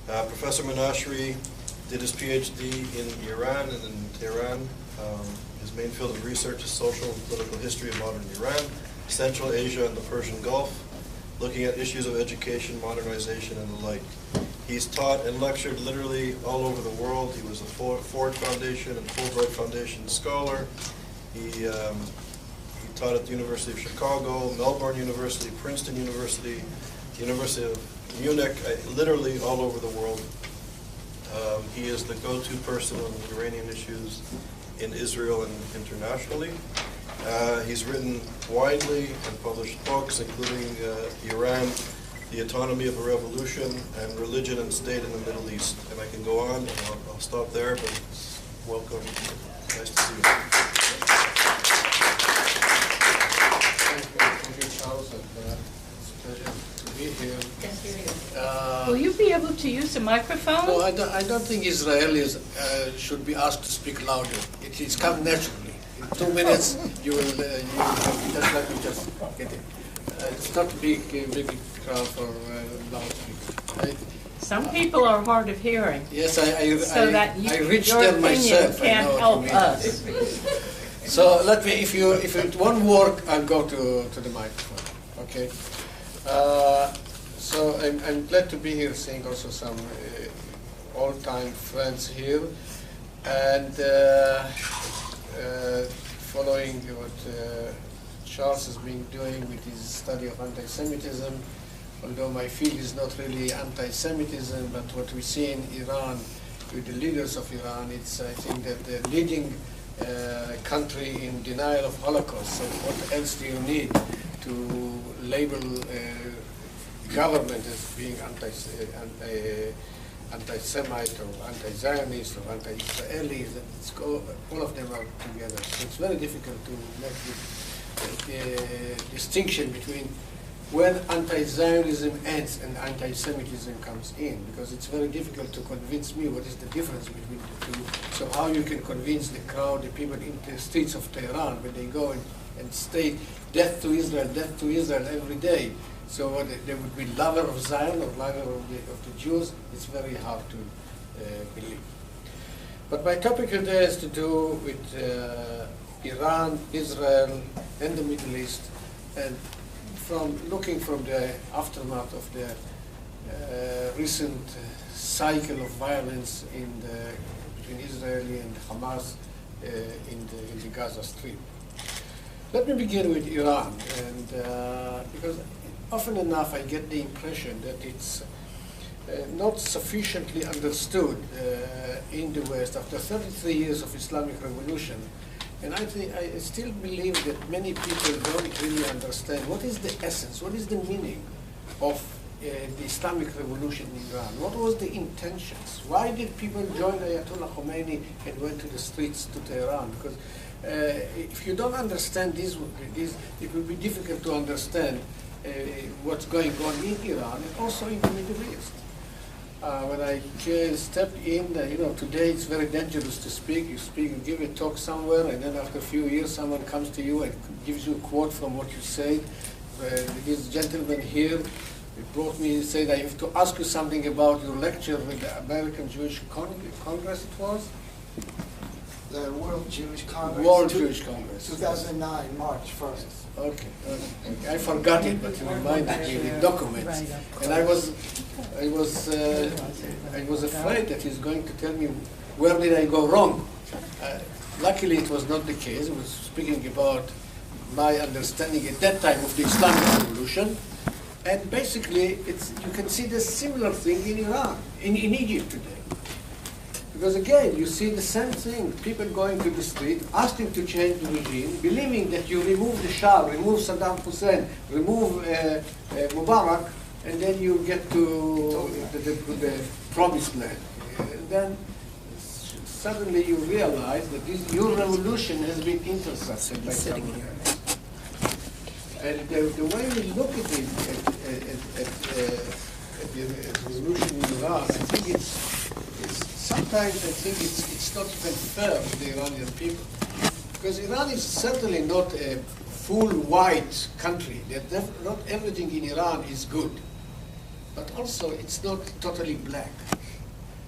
Professor Menashri did his PhD in Iran and in Tehran. His main field of research is social and political history of modern Iran, Central Asia and the Persian Gulf, looking at issues of education, modernization, and the like. He's taught and lectured literally all over the world. He was a Ford Foundation and Fulbright Foundation scholar. He taught at the University of Chicago, Melbourne University, Princeton University, University of Munich, literally all over the world. He is the go-to person on Iranian issues in Israel and internationally. He's written widely and published books, including Iran, the Autonomy of a Revolution, and Religion and State in the Middle East. And I can go on, and I'll stop there, but welcome. Nice to see you. Thank you, Charles. It's a pleasure to be here. Will you be able to use the microphone? No, I don't think Israelis should be asked to speak louder. It is come naturally. In 2 minutes, you will just let me just get it. It's not a big crowd for loudspeakers. Right? Some people are hard of hearing. Yes, I reached your them myself. Can't help us. So let me, if it won't work, I'll go to the microphone. Okay. So I'm glad to be here, seeing also some old-time friends here, and following what Charles has been doing with his study of anti-Semitism, although my field is not really anti-Semitism, but what we see in Iran with the leaders of Iran, it's, I think, that the leading country in denial of Holocaust. So what else do you need to label government as being anti-Semite or anti-Zionist or anti-Israeli? All of them are together. So it's very difficult to make the distinction between when anti-Zionism ends and anti-Semitism comes in, because it's very difficult to convince me what is the difference between the two. So how you can convince the crowd, the people in the streets of Tehran, when they go and state death to Israel every day. So what, they would be lover of Zion or lover of the Jews. It's very hard to believe. But my topic today has to do with Iran, Israel, and the Middle East, and looking from the aftermath of the recent cycle of violence between Israeli and Hamas in the Gaza Strip. Let me begin with Iran, and because often enough I get the impression that it's not sufficiently understood in the West after 33 years of Islamic revolution. And I still believe that many people don't really understand what is the essence, what is the meaning of the Islamic revolution in Iran. What was the intentions? Why did people join Ayatollah Khomeini and went to the streets to Tehran? Because if you don't understand this, it will be difficult to understand what's going on in Iran and also in the Middle East. When I stepped in, today it's very dangerous to speak. You give a talk somewhere, and then after a few years, someone comes to you and gives you a quote from what you said. This gentleman here brought me and said, I have to ask you something about your lecture with the American Jewish Congress, it was? The World Jewish Congress. World Jewish Congress. 2009, March 1st. Okay. I forgot it, but you reminded me the documents. And I was afraid that he's going to tell me where did I go wrong. Luckily, it was not the case. I was speaking about my understanding at that time of the Islamic Revolution, and basically, you can see the similar thing in Iran, in Egypt today. Because again, you see the same thing, people going to the street, asking to change the regime, believing that you remove the Shah, remove Saddam Hussein, remove Mubarak, and then you get to the promised land. And then suddenly you realize that your revolution has been intercepted by someone else. And the way we look at the revolution in Iran, I think sometimes I think it's not even fair to the Iranian people. Because Iran is certainly not a full white country. Not everything in Iran is good. but also it's not totally black.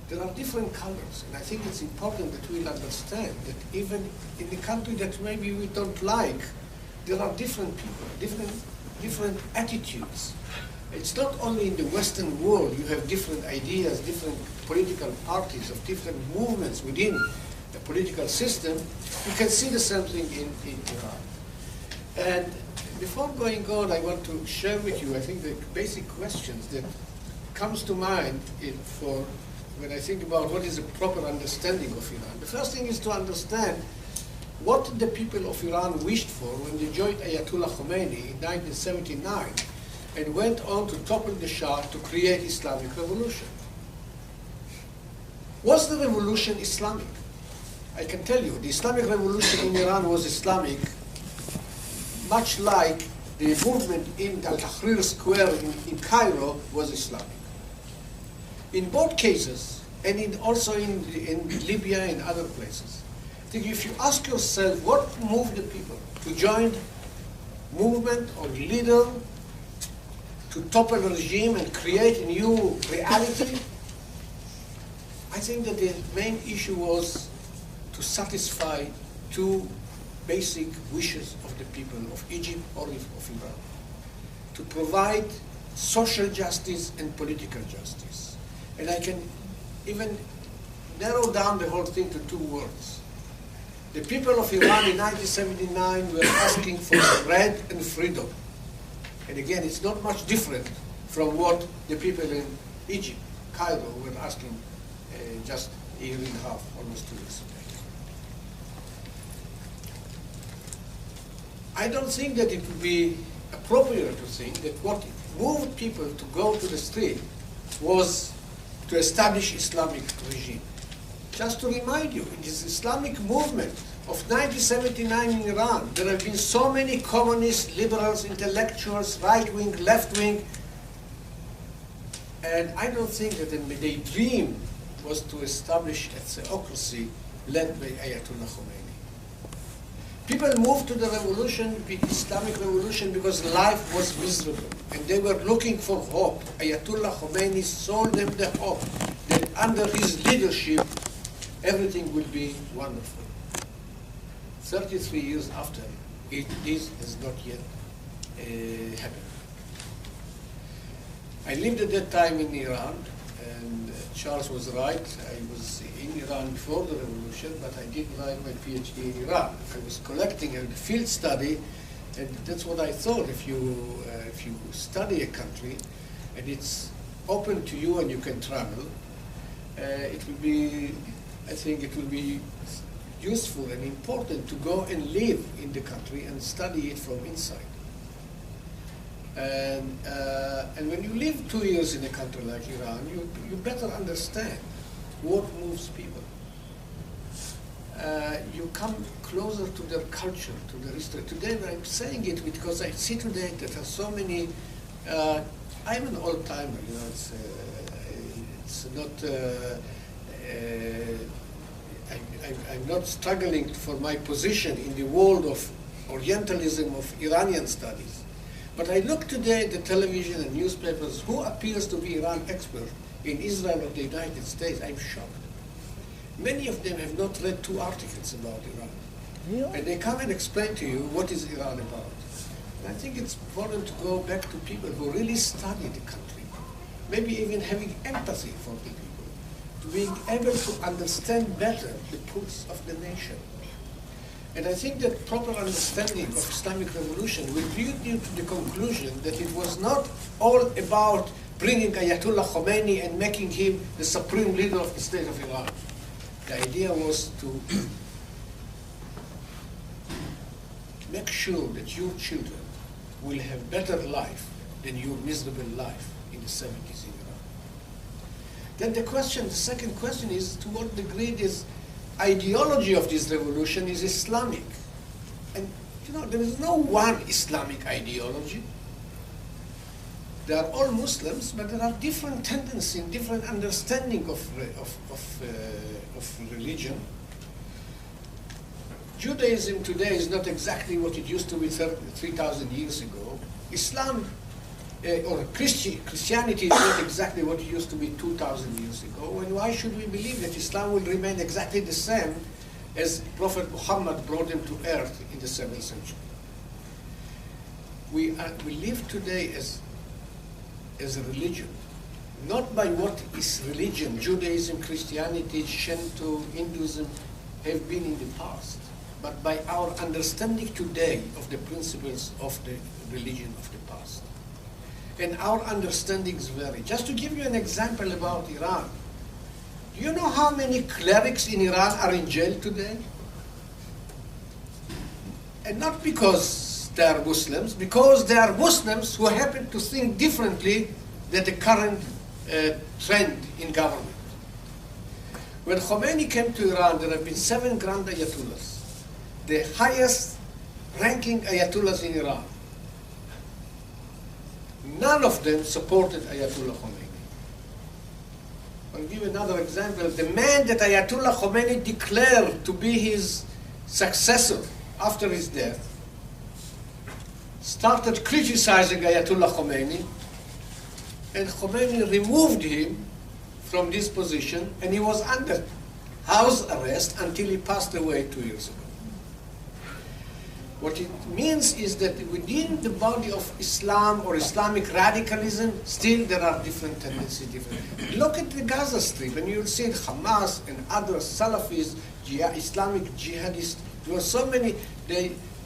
There are different colors, and I think it's important that we understand that even in the country that maybe we don't like, there are different people, different attitudes. It's not only in the Western world you have different ideas, different political parties of different movements within the political system. You can see the same thing in Iran. And before going on, I want to share with you, I think, the basic questions that comes to mind when I think about what is a proper understanding of Iran. The first thing is to understand what the people of Iran wished for when they joined Ayatollah Khomeini in 1979 and went on to topple the Shah to create Islamic revolution. Was the revolution Islamic? I can tell you, the Islamic revolution in Iran was Islamic, much like the movement in Al-Tahrir Square in Cairo was Islamic. In both cases, and also in Libya and other places, I think if you ask yourself what moved the people to join movement or leader to topple a regime and create a new reality, I think that the main issue was to satisfy two basic wishes of the people of Egypt or of Iran, to provide social justice and political justice. And I can even narrow down the whole thing to two words. The people of Iran in 1979 were asking for bread and freedom. And again, it's not much different from what the people in Egypt, Cairo, were asking just a year and a half, almost 2 years ago. I don't think that it would be appropriate to think that what moved people to go to the street was to establish Islamic regime. Just to remind you, in this Islamic movement of 1979 in Iran, there have been so many communists, liberals, intellectuals, right-wing, left-wing, and I don't think that their dream was to establish a theocracy led by Ayatollah Khomeini. People moved to the revolution, the Islamic revolution, because life was miserable, and they were looking for hope. Ayatollah Khomeini sold them the hope that under his leadership, everything will be wonderful. 33 years after, this has not yet happened. I lived at that time in Iran, and Charles was right. I was in Iran before the revolution, but I did my PhD in Iran. I was collecting a field study, and that's what I thought. If you study a country, and it's open to you and you can travel, it will be, I think it will be useful and important to go and live in the country and study it from inside. And when you live 2 years in a country like Iran, you better understand what moves people. You come closer to their culture, to their history. Today I'm saying it because I see today that there are so many, I'm an old timer, you know, it's not, I'm not struggling for my position in the world of Orientalism, of Iranian studies. But I look today at the television and newspapers, who appears to be Iran expert in Israel or the United States, I'm shocked. Many of them have not read 2 articles about Iran. Really? And they come and explain to you what is Iran about. And I think it's important to go back to people who really study the country, maybe even having empathy for the people, to being able to understand better the pulse of the nation. And I think that proper understanding of Islamic revolution will lead you to the conclusion that it was not all about bringing Ayatollah Khomeini and making him the supreme leader of the state of Iran. The idea was to make sure that your children will have better life than your miserable life in the 70s in Iran. Then the second question is, to what degree this ideology of this revolution is Islamic? And you know, there is no one Islamic ideology. They are all Muslims, but there are different tendencies, different understanding of religion. Judaism today is not exactly what it used to be 3,000 years ago. Islam or Christianity is not exactly what it used to be 2,000 years ago, and why should we believe that Islam will remain exactly the same as Prophet Muhammad brought him to earth in the 7th century? We live today as a religion, not by what is religion, Judaism, Christianity, Shinto, Hinduism have been in the past, but by our understanding today of the principles of the religion of the past. And our understandings vary. Just to give you an example about Iran, do you know how many clerics in Iran are in jail today? And not because they are Muslims, because they are Muslims who happen to think differently than the current trend in government. When Khomeini came to Iran, there have been 7 grand ayatollahs, the highest ranking ayatollahs in Iran. None of them supported Ayatollah Khomeini. I'll give you another example. The man that Ayatollah Khomeini declared to be his successor after his death started criticizing Ayatollah Khomeini, and Khomeini removed him from this position, and he was under house arrest until he passed away 2 years ago. What it means is that within the body of Islam or Islamic radicalism, still there are different tendencies. Look at the Gaza Strip, and you'll see Hamas and other Salafis, Islamic jihadists. There are so many.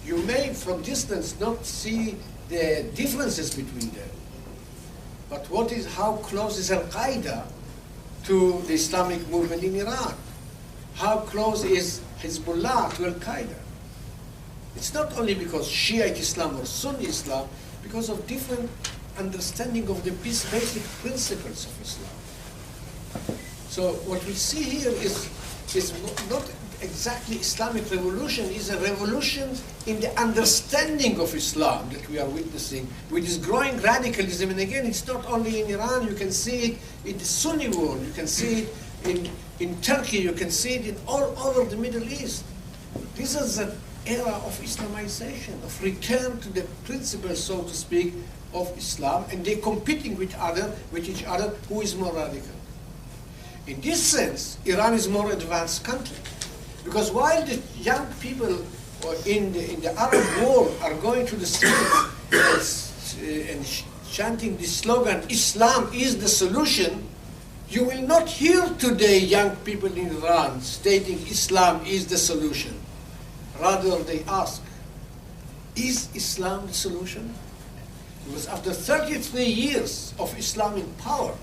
You may, from distance, not see the differences between them. But how close is Al-Qaeda to the Islamic movement in Iran? How close is Hezbollah to Al-Qaeda? It's not only because Shiite Islam or Sunni Islam, because of different understanding of the basic principles of Islam. So what we see here is not exactly Islamic revolution, is a revolution in the understanding of Islam that we are witnessing with this growing radicalism. And again, it's not only in Iran, you can see it in the Sunni world, you can see it in Turkey, you can see it in all over the Middle East. This is an era of Islamization, of return to the principles, so to speak, of Islam, and they're competing with each other, who is more radical. In this sense, Iran is a more advanced country. Because while the young people in the Arab world are going to the streets and chanting the slogan, Islam is the solution, you will not hear today young people in Iran stating Islam is the solution. Rather, they ask, is Islam the solution? Because after 33 years of Islam in power,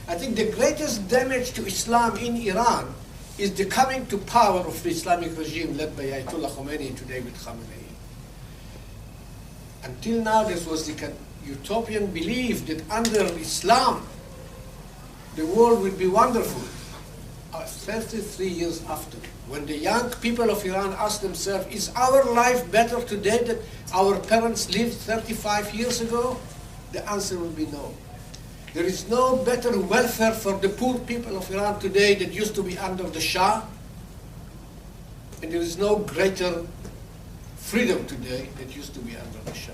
I think the greatest damage to Islam in Iran is the coming to power of the Islamic regime led by Ayatollah Khomeini, today with Khamenei. Until now, this was the utopian belief that under Islam, the world would be wonderful. 33 years after, when the young people of Iran ask themselves, is our life better today than our parents lived 35 years ago? The answer will be no. There is no better welfare for the poor people of Iran today that used to be under the Shah, and there is no greater freedom today that used to be under the Shah.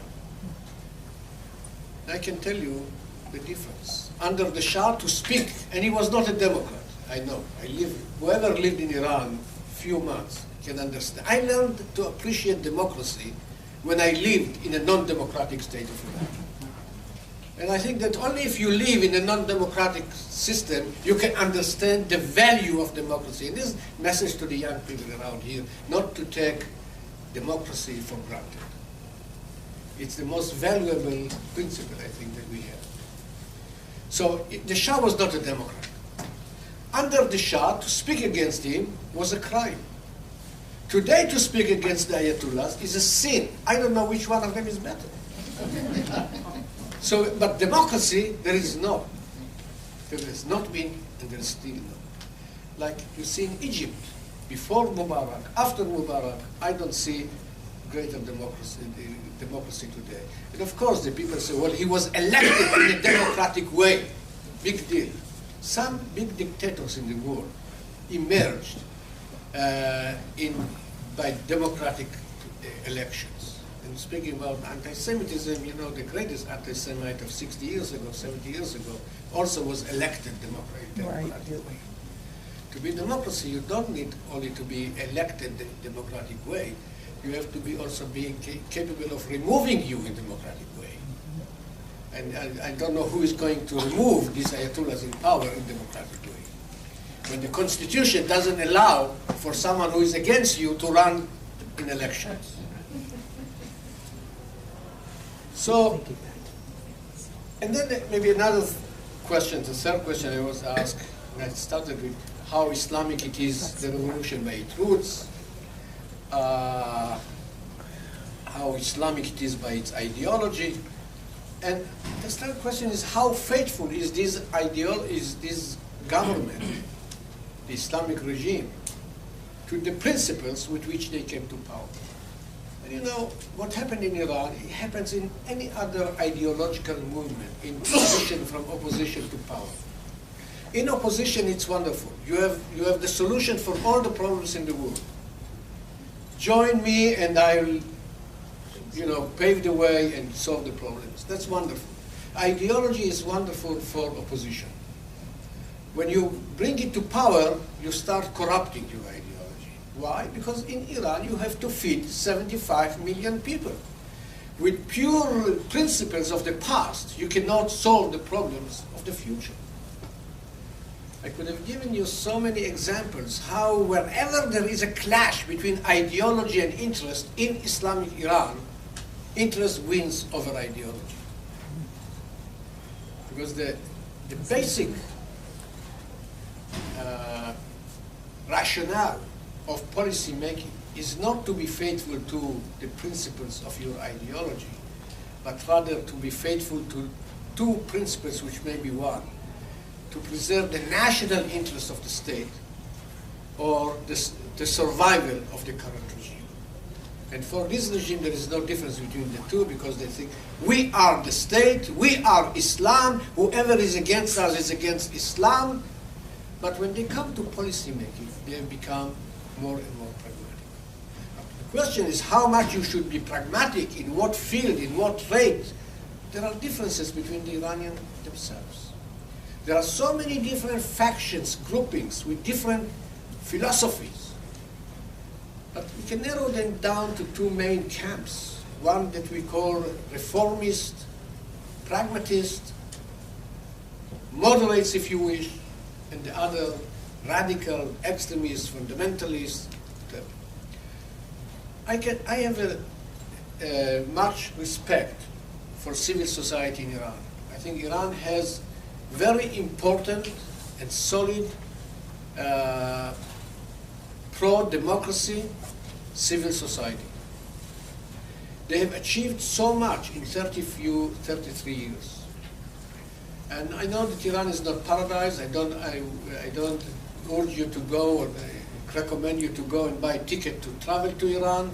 I can tell you the difference. Under the Shah, to speak, and he was not a Democrat, I know. Whoever lived in Iran few months can understand. I learned to appreciate democracy when I lived in a non-democratic state of Iran. And I think that only if you live in a non-democratic system, you can understand the value of democracy. And this message to the young people around here, not to take democracy for granted. It's the most valuable principle, I think, that we have. So the Shah was not a Democrat. Under the Shah, to speak against him was a crime. Today, to speak against the Ayatollahs is a sin. I don't know which one of them is better. So, but democracy, there is no. There has not been, and there is still no. Like you see in Egypt, before Mubarak, after Mubarak, I don't see greater democracy today. And of course, the people say, well, he was elected in a democratic way. Big deal. Some big dictators in the world emerged by democratic elections. And speaking about anti-Semitism, you know, the greatest anti-Semite of 60 years ago, 70 years ago, also was elected democratic way. To be democracy, you don't need only to be elected the democratic way. You have to be also being capable of removing you in democratic way. And I don't know who is going to remove these ayatollahs in power in democratic way. When the Constitution doesn't allow for someone who is against you to run in elections. So, and then maybe another question, the third question I was asked, and I started with how Islamic it is, the revolution by its roots, how Islamic it is by its ideology, and the third question is how faithful is this government, the Islamic regime, to the principles with which they came to power. And you know, what happened in Iran, it happens in any other ideological movement, in transition from opposition to power. In opposition, it's wonderful. You have the solution for all the problems in the world. Join me and I'll, you know, pave the way and solve the problems. That's wonderful. Ideology is wonderful for opposition. When you bring it to power, you start corrupting your ideology. Why? Because in Iran you have to feed 75 million people. With pure principles of the past, you cannot solve the problems of the future. I could have given you so many examples how wherever there is a clash between ideology and interest in Islamic Iran, interest wins over ideology. Because the basic rationale of policy making is not to be faithful to the principles of your ideology, but rather to be faithful to two principles which may be one, to preserve the national interest of the state or the survival of the current regime. And for this regime there is no difference between the two, because they think we are the state, we are Islam, whoever is against us is against Islam. But when they come to policy making, they have become more and more pragmatic. The question is how much you should be pragmatic, in what field, in what rate. There are differences between the Iranians themselves. There are so many different factions, groupings with different philosophies. But we can narrow them down to two main camps. One that we call reformist, pragmatist, moderates if you wish, and the other radical, extremist, fundamentalist. I have much respect for civil society in Iran. I think Iran has very important and solid pro-democracy civil society. They have achieved so much in 33 years. And I know that Iran is not paradise. I don't urge you to go, or recommend you to go and buy a ticket to travel to Iran.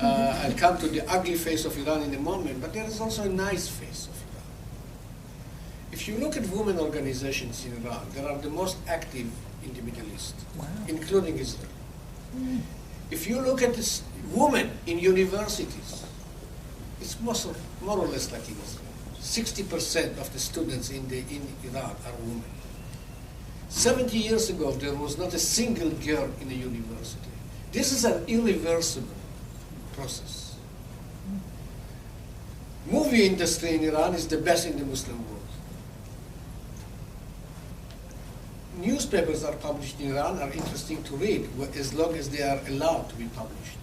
I'll come to the ugly face of Iran in a moment, but there is also a nice face of Iran. If you look at women organizations in Iran, they are the most active in the Middle East, including Israel. If you look at this women in universities, it's more or less like in Israel. 60% of the students in Iran are women. 70 years ago, there was not a single girl in a university. This is an irreversible process. Movie industry in Iran is the best in the Muslim world. Newspapers are published in Iran are interesting to read as long as they are allowed to be published.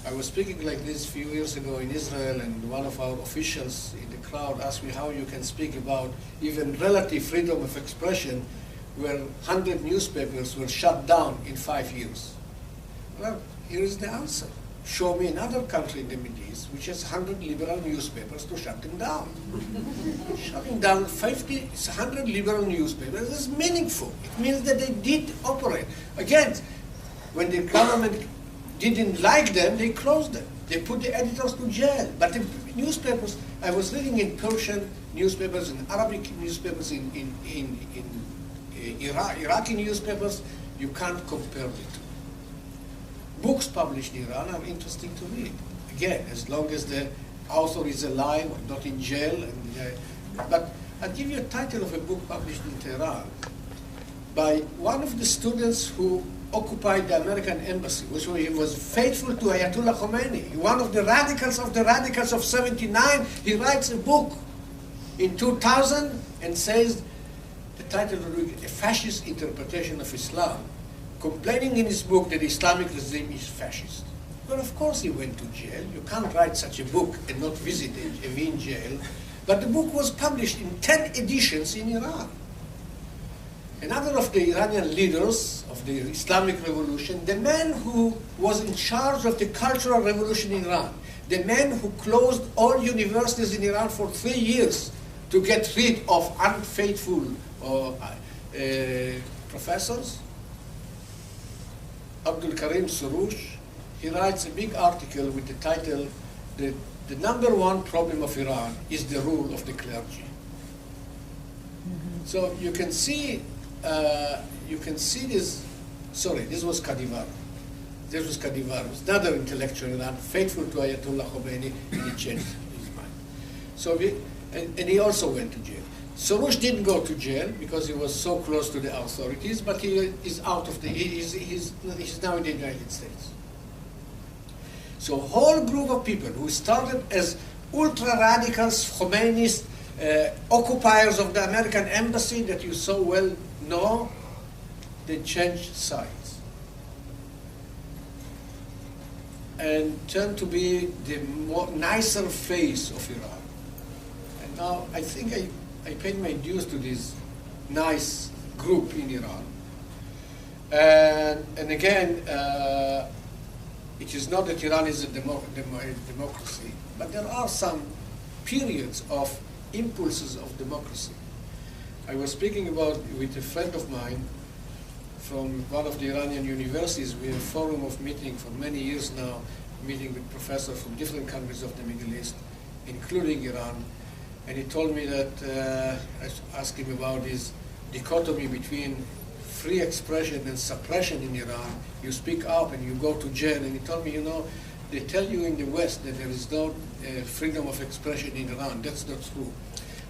I was speaking like this a few years ago in Israel, and one of our officials in the crowd asked me how you can speak about even relative freedom of expression where 100 newspapers were shut down in 5 years. Well, here is the answer. Show me another country in the Middle East which has 100 liberal newspapers to shut them down. Shutting down 100 liberal newspapers is meaningful. It means that they did operate. Again, when the government didn't like them, they closed them. They put the editors to jail. But the newspapers, I was reading in Persian newspapers, in Arabic newspapers, in Iraqi newspapers, you can't compare the two. books published in Iran are interesting to read. Again, as long as the author is alive, not in jail. But I'll give you a title of a book published in Tehran by one of the students who occupied the American embassy, which he was faithful to Ayatollah Khomeini. One of the radicals of 79, he writes a book in 2000 and says, the title of it, A Fascist Interpretation of Islam, complaining in his book that the Islamic regime is fascist. Well, of course he went to jail. You can't write such a book and not visit Evin jail. But the book was published in 10 editions in Iran. Another of the Iranian leaders of the Islamic Revolution, the man who was in charge of the Cultural Revolution in Iran, the man who closed all universities in Iran for 3 years to get rid of unfaithful professors, Abdul Karim Soroush, he writes a big article with the title, The number one problem of Iran is the rule of the clergy. So you can see this, sorry, this was Kadivar. This was Kadivar, another intellectual in Iran, faithful to Ayatollah Khomeini, and he changed his mind. So and he also went to jail. Soroush didn't go to jail because he was so close to the authorities, but he is out of the, he's now in the United States. So a whole group of people who started as ultra-radicals, Khomeinists, occupiers of the American embassy that you so well know, they changed sides and turned to be the more nicer face of Iran. And now I think I paid my dues to this nice group in Iran. And again, it is not that Iran is a democracy, but there are some periods of impulses of democracy. I was speaking with a friend of mine from one of the Iranian universities. We have a forum of meeting for many years now, meeting with professors from different countries of the Middle East, including Iran. And he told me that, I asked him about this dichotomy between free expression and suppression in Iran. You speak up and you go to jail. And he told me, you know, they tell you in the West that there is no freedom of expression in Iran. That's not true.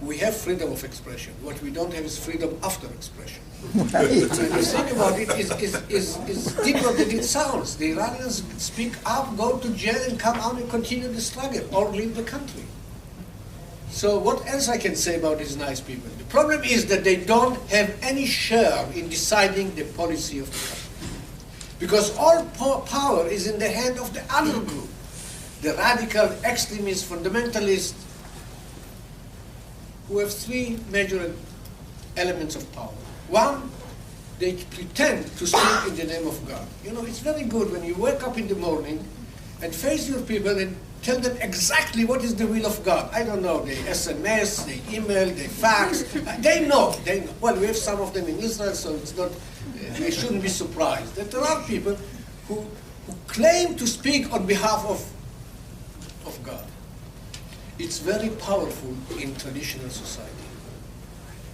We have freedom of expression. What we don't have is freedom after expression. And the thing about it is deeper than it sounds. The Iranians speak up, go to jail, and come out and continue the struggle, or leave the country. So what else I can say about these nice people? The problem is that they don't have any share in deciding the policy of the country. Because all power is in the hand of the other group, the radical, extremist, fundamentalist, who have three major elements of power. One, they pretend to speak in the name of God. You know, it's very good when you wake up in the morning and face your people and tell them exactly what is the will of God. I don't know, they SMS, they email, they fax. They know. Well, we have some of them in Israel, so it's not, we shouldn't be surprised that there are people who claim to speak on behalf of God. It's very powerful in traditional society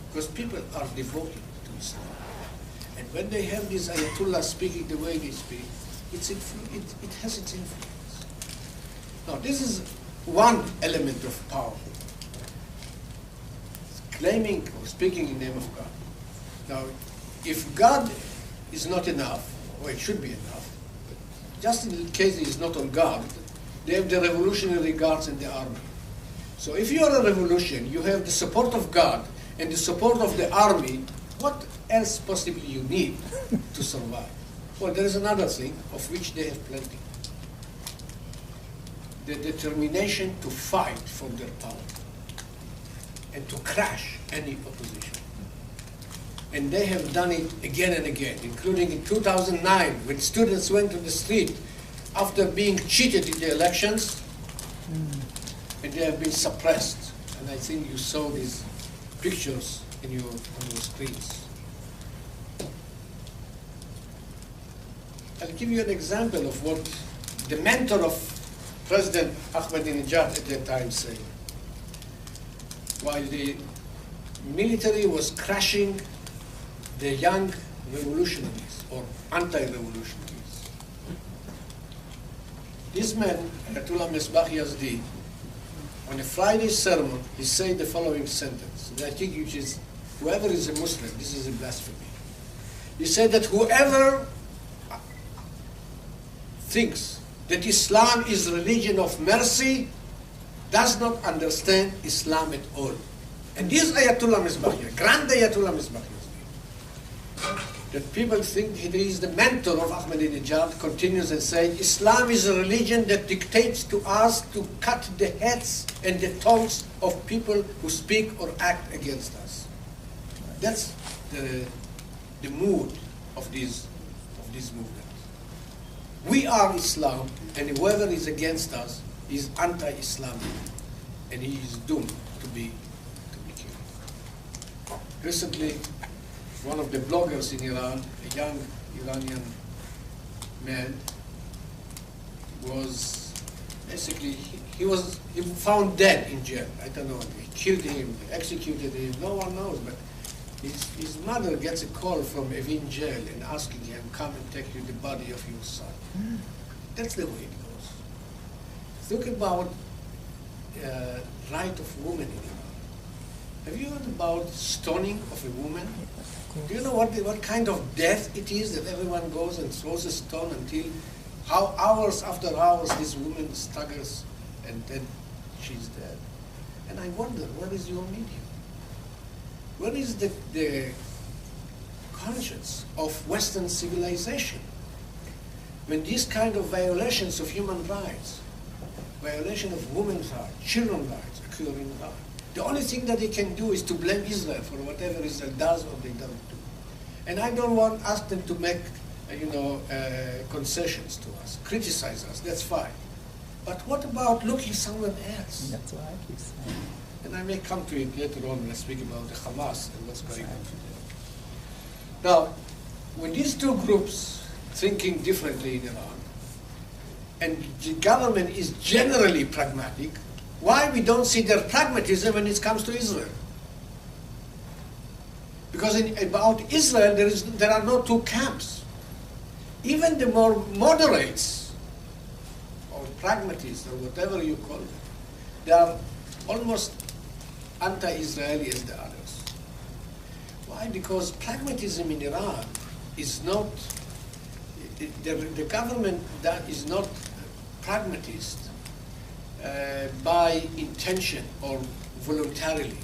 because people are devoted to Islam. And when they have this Ayatollah speaking the way they speak, it has its influence. Now, this is one element of power, claiming or speaking in the name of God. Now, if God is not enough, or it should be enough, just in case it is not on God, they have the Revolutionary Guards and the army. So if you are a revolution, you have the support of God and the support of the army, what else possibly you need to survive? Well, there is another thing of which they have plenty. The determination to fight for their power and to crush any opposition. And they have done it again and again, including in 2009 when students went to the street after being cheated in the elections, and they have been suppressed. And I think you saw these pictures on your screens. I'll give you an example of what the mentor of President Ahmadinejad at that time said. While the military was crushing the young revolutionaries or anti-revolutionaries, This man, Ayatollah Mesbah Yazdi, on a Friday sermon, he said the following sentence, and I think which is, whoever is a Muslim, this is a blasphemy. He said that whoever thinks that Islam is a religion of mercy does not understand Islam at all. And this Ayatollah Mesbah, Grand Ayatollah Mesbah, that people think he is the mentor of Ahmadinejad, continues and says, Islam is a religion that dictates to us to cut the heads and the tongues of people who speak or act against us. That's the mood of this movement. We are Islam, and whoever is against us is anti-Islamic, and he is doomed to be killed. Recently, one of the bloggers in Iran, a young Iranian man, was basically, he was found dead in jail. I don't know, they killed him, they executed him, no one knows, but his mother gets a call from Aviv jail and asking him, come and take you the body of your son. That's the way it goes. Think about right of women in Iran. Have you heard about stoning of a woman? Do you know what kind of death it is that everyone goes and throws a stone until how hours after hours this woman staggers and then she's dead? And I wonder, where is your medium? Where is the conscience of Western civilization when these kind of violations of human rights, violation of women's rights, children's rights occur in Iran? The only thing that they can do is to blame Israel for whatever Israel does or they don't do. And I don't want to ask them to make, concessions to us, criticize us, that's fine. But what about looking somewhere else? That's what I keep saying. And I may come to it later on when I speak about the Hamas and what's going on today. Now, when these two groups thinking differently in Iran, and the government is generally pragmatic, why we don't see their pragmatism when it comes to Israel? Because about Israel, there are no two camps. Even the more moderates, or pragmatists, or whatever you call them, they are almost anti-Israeli as the others. Why? Because pragmatism in Iran is not, the government that is not pragmatist by intention or voluntarily.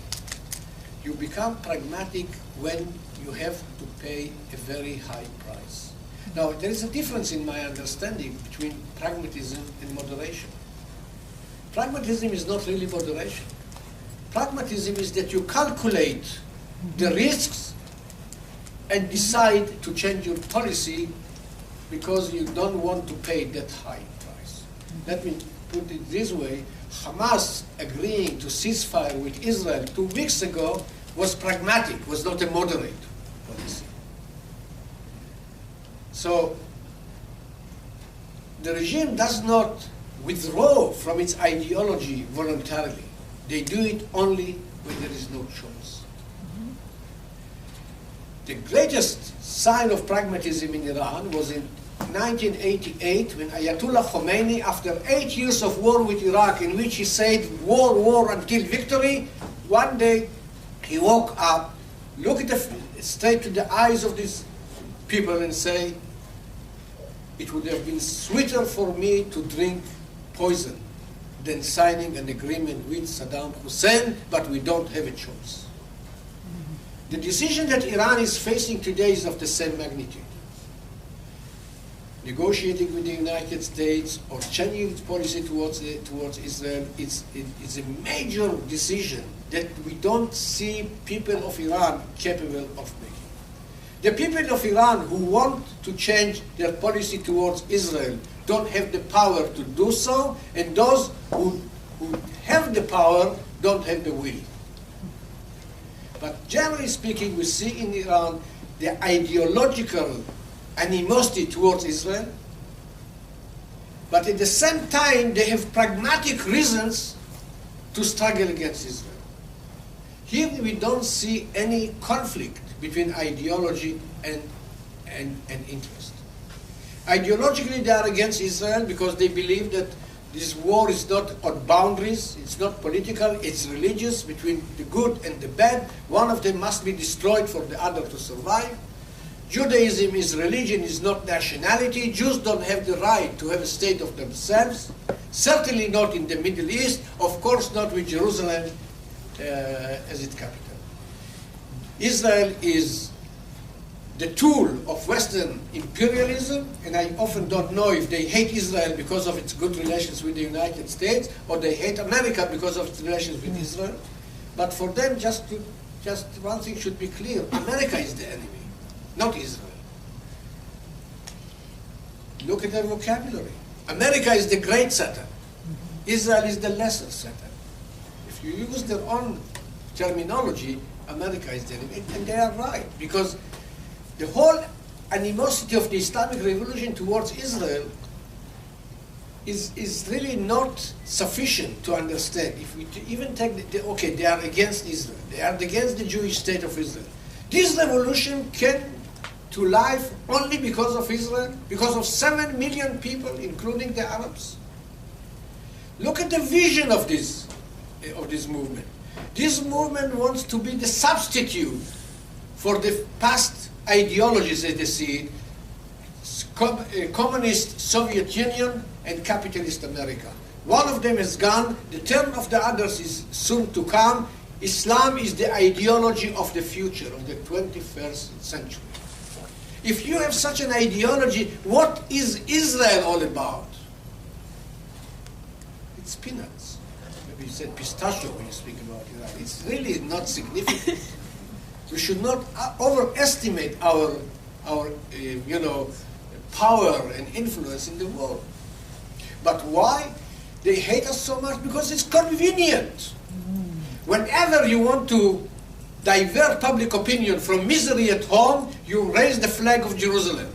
You become pragmatic when you have to pay a very high price. Now, there is a difference in my understanding between pragmatism and moderation. Pragmatism is not really moderation. Pragmatism is that you calculate the risks and decide to change your policy because you don't want to pay that high price. Let me put it this way. Hamas agreeing to ceasefire with Israel 2 weeks ago was pragmatic, was not a moderate policy. So the regime does not withdraw from its ideology voluntarily. They do it only when there is no choice. The greatest sign of pragmatism in Iran was in 1988, when Ayatollah Khomeini, after 8 years of war with Iraq, in which he said, war, war until victory, one day he woke up, looked straight to the eyes of these people and say, it would have been sweeter for me to drink poison than signing an agreement with Saddam Hussein, but we don't have a choice. The decision that Iran is facing today is of the same magnitude. Negotiating with the United States or changing its policy towards Israel, it's a major decision that we don't see people of Iran capable of making. The people of Iran who want to change their policy towards Israel don't have the power to do so, and those who have the power don't have the will. But generally speaking, we see in Iran the ideological animosity towards Israel, but at the same time they have pragmatic reasons to struggle against Israel. Here we don't see any conflict between ideology and interest. Ideologically, they are against Israel because they believe that this war is not on boundaries, it's not political, it's religious, between the good and the bad. One of them must be destroyed for the other to survive. Judaism is religion, is not nationality. Jews don't have the right to have a state of themselves. Certainly not in the Middle East, of course not with Jerusalem as its capital. Israel is the tool of Western imperialism, and I often don't know if they hate Israel because of its good relations with the United States, or they hate America because of its relations with Israel. But for them, just one thing should be clear: America is the enemy, not Israel. Look at their vocabulary. America is the great Satan. Israel is the lesser Satan. If you use their own terminology, America is the enemy, and they are right, because the whole animosity of the Islamic Revolution towards Israel is really not sufficient to understand. If we even take, okay, they are against Israel. They are against the Jewish state of Israel. This revolution came to life only because of Israel, because of 7 million people, including the Arabs. Look at the vision of this movement. This movement wants to be the substitute for the past ideologies as they see it, communist Soviet Union and capitalist America. One of them is gone, the turn of the others is soon to come. Islam is the ideology of the future, of the 21st century. If you have such an ideology, what is Israel all about? It's peanuts. Maybe you said pistachio when you speak about Iran. It's really not significant. We should not overestimate our power and influence in the world. But why? They hate us so much because it's convenient. Whenever you want to divert public opinion from misery at home, you raise the flag of Jerusalem.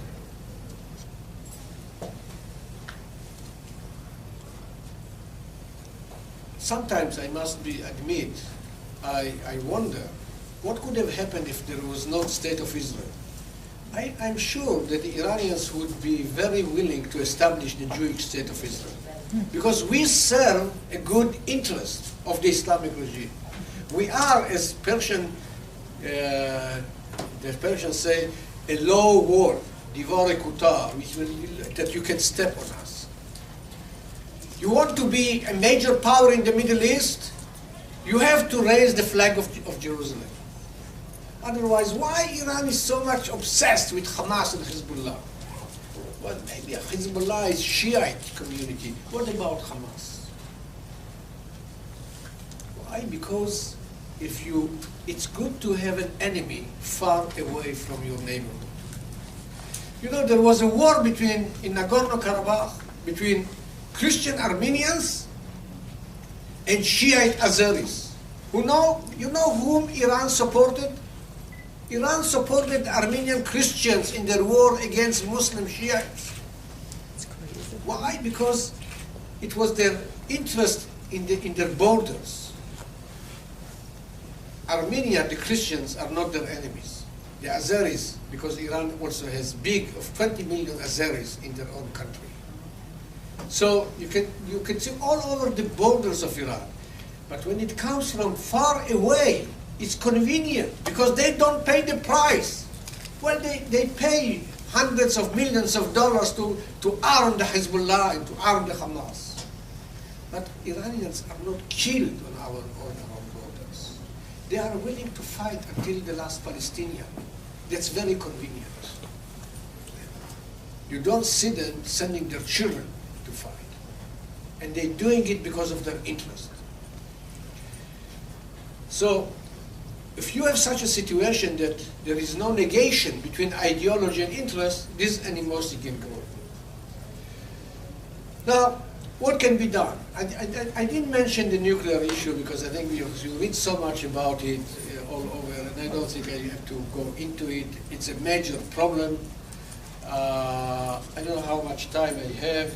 Sometimes I must admit, I wonder, what could have happened if there was no state of Israel? I'm sure that the Iranians would be very willing to establish the Jewish state of Israel, because we serve a good interest of the Islamic regime. We are, as the Persians say, a low wall, divore kutar, that you can step on us. You want to be a major power in the Middle East, you have to raise the flag of Jerusalem. Otherwise, why Iran is so much obsessed with Hamas and Hezbollah? Well, maybe Hezbollah is Shiite community. What about Hamas? Why? Because it's good to have an enemy far away from your neighborhood. You know, there was a war in Nagorno-Karabakh between Christian Armenians and Shiite Azeris. You know whom Iran supported? Iran supported Armenian Christians in their war against Muslim Shiites. Why? Because it was their interest in their borders. Armenia, the Christians, are not their enemies. The Azeris, because Iran also has 20 million Azeris in their own country. So you can see all over the borders of Iran. But when it comes from far away, it's convenient because they don't pay the price. Well, they pay hundreds of millions of dollars to arm the Hezbollah and to arm the Hamas. But Iranians are not killed on our borders. They are willing to fight until the last Palestinian. That's very convenient. You don't see them sending their children to fight. And they're doing it because of their interest. So, if you have such a situation that there is no negation between ideology and interest, this animosity can grow. Now, what can be done? I didn't mention the nuclear issue because I think you read so much about it all over, and I don't think I have to go into it. It's a major problem. I don't know how much time I have.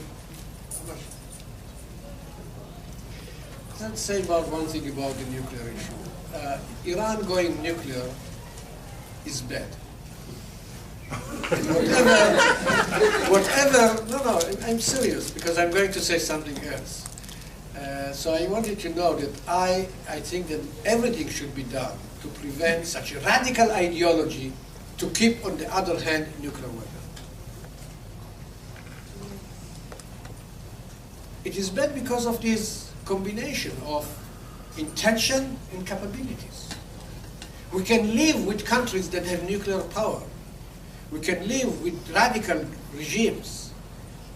Let's say about one thing about the nuclear issue. Iran going nuclear is bad. Whatever, no, I'm serious, because I'm going to say something else. So I wanted to know that I think that everything should be done to prevent such a radical ideology to keep, on the other hand, nuclear weapons. It is bad because of this combination of intention and capabilities. We can live with countries that have nuclear power. We can live with radical regimes,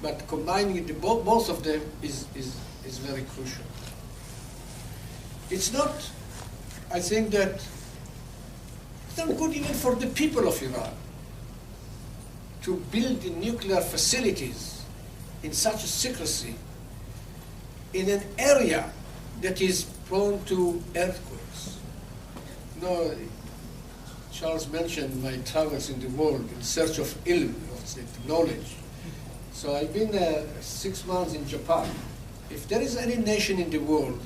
but combining both of them is very crucial. It's not, I think that, it's not good even for the people of Iran to build the nuclear facilities in such a secrecy in an area that is prone to earthquakes. No, Charles mentioned my travels in the world in search of ilm, of knowledge. So I've been 6 months in Japan. If there is any nation in the world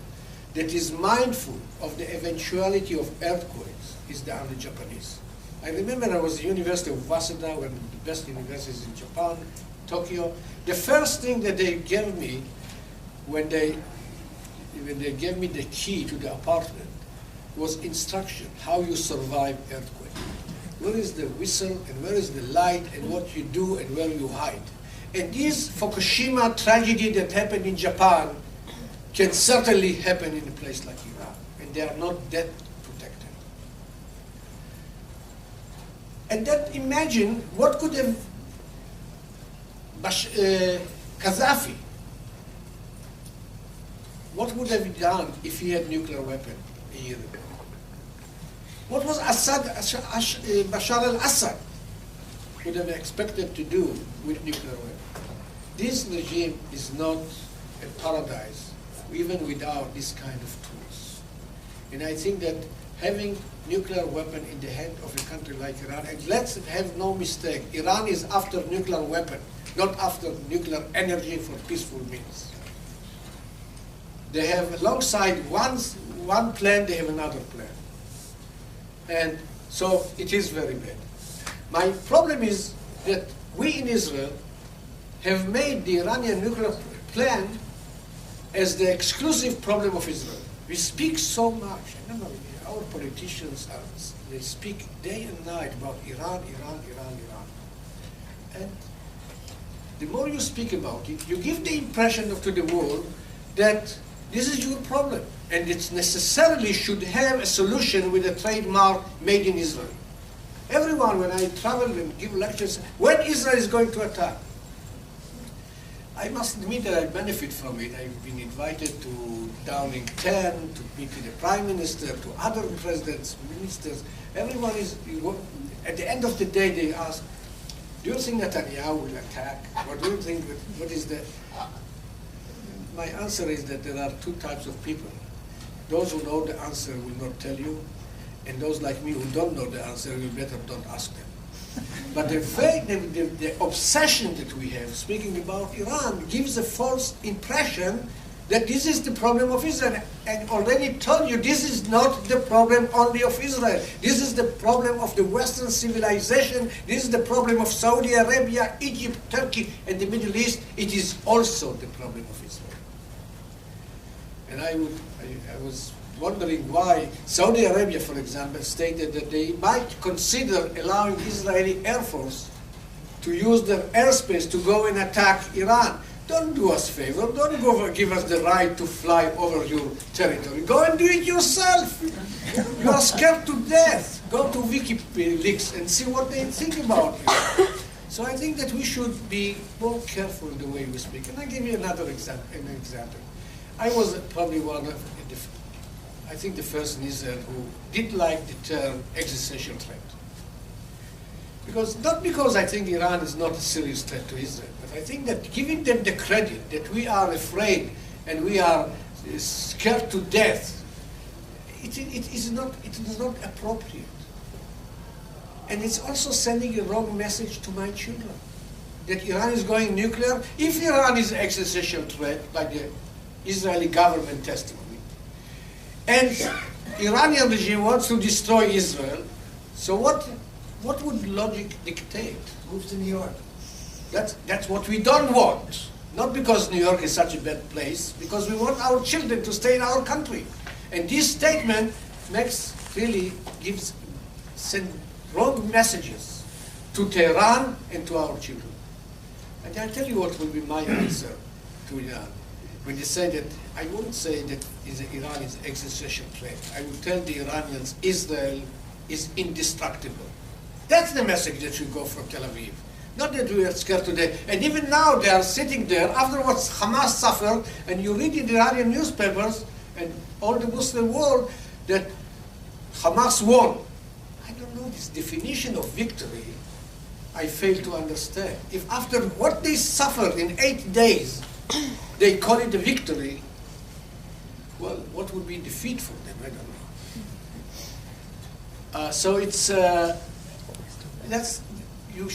that is mindful of the eventuality of earthquakes, it's the only Japanese. I remember I was at the University of Waseda, one of the best universities in Japan, Tokyo. The first thing that they gave me when they gave me the key to the apartment was instruction, how you survive earthquake. Where is the whistle, and where is the light, and what you do, and where you hide. And this Fukushima tragedy that happened in Japan can certainly happen in a place like Iran, and they are not that protected. And then imagine what could have Gaddafi, what would have he done if he had nuclear weapon a year ago? What was Bashar al-Assad would have expected to do with nuclear weapon? This regime is not a paradise, even without this kind of tools. And I think that having nuclear weapon in the hand of a country like Iran, and let's have no mistake, Iran is after nuclear weapon, not after nuclear energy for peaceful means. They have, alongside one plan, they have another plan. And so it is very bad. My problem is that we in Israel have made the Iranian nuclear plan as the exclusive problem of Israel. We speak so much. I don't know, our politicians, they speak day and night about Iran, Iran, Iran, Iran. And the more you speak about it, you give the impression to the world that this is your problem, and it necessarily should have a solution with a trademark made in Israel. Everyone, when I travel and give lectures, when Israel is going to attack? I must admit that I benefit from it. I've been invited to Downing 10, to meet with the Prime Minister, to other presidents, ministers. Everyone is, at the end of the day, they ask, do you think Netanyahu will attack? Or do you think, what is the... My answer is that there are two types of people. Those who know the answer will not tell you, and those like me who don't know the answer, you better don't ask them. But the obsession that we have, speaking about Iran, gives a false impression that this is the problem of Israel. And already told you, this is not the problem only of Israel. This is the problem of the Western civilization. This is the problem of Saudi Arabia, Egypt, Turkey, and the Middle East. It is also the problem of Israel. And I was wondering why Saudi Arabia, for example, stated that they might consider allowing Israeli Air Force to use their airspace to go and attack Iran. Don't do us a favor. Don't go give us the right to fly over your territory. Go and do it yourself. You are scared to death. Go to WikiLeaks and see what they think about you. So I think that we should be more careful in the way we speak. And I'll give you another example. I was probably one of I think the first in Israel who did like the term existential threat. Not because I think Iran is not a serious threat to Israel, but I think that giving them the credit that we are afraid and we are scared to death, it is not appropriate. And it's also sending a wrong message to my children, that Iran is going nuclear. If Iran is an existential threat by the Israeli government testimony, and Iranian regime wants to destroy Israel, so what what would logic dictate? Move to New York. That's what we don't want. Not because New York is such a bad place, because we want our children to stay in our country. And this statement send wrong messages to Tehran and to our children. And I'll tell you what will be my answer to Iran. When they say that, I wouldn't say that Iran is an existential threat. I would tell the Iranians Israel is indestructible. That's the message that should go from Tel Aviv. Not that we are scared today. And even now they are sitting there after what Hamas suffered, and you read in the Iranian newspapers and all the Muslim world that Hamas won. I don't know this definition of victory. I fail to understand. If after what they suffered in 8 days, they call it a victory, well, what would be defeat for them? I don't know. So it's we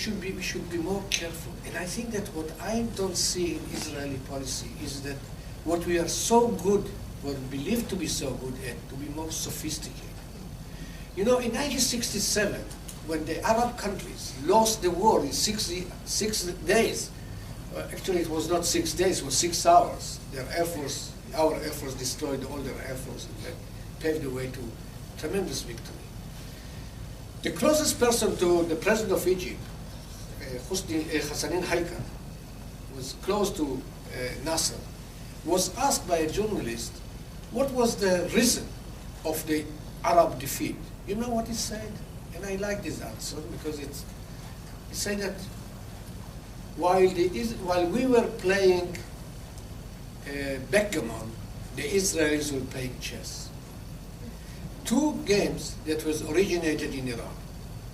should be more careful. And I think that what I don't see in Israeli policy is that what we are so good, what we believe to be so good at, to be more sophisticated. You know, in 1967, when the Arab countries lost the war in 6 days, actually it was not 6 days, it was 6 hours. Our Air Force destroyed all their Air Force and that paved the way to tremendous victory. The closest person to the president of Egypt, Hassanin Haikal, was close to Nasser, was asked by a journalist, what was the reason of the Arab defeat? You know what he said? And I like this answer because he said that while we were playing backgammon, the Israelis were playing chess. 2 games that was originated in Iran.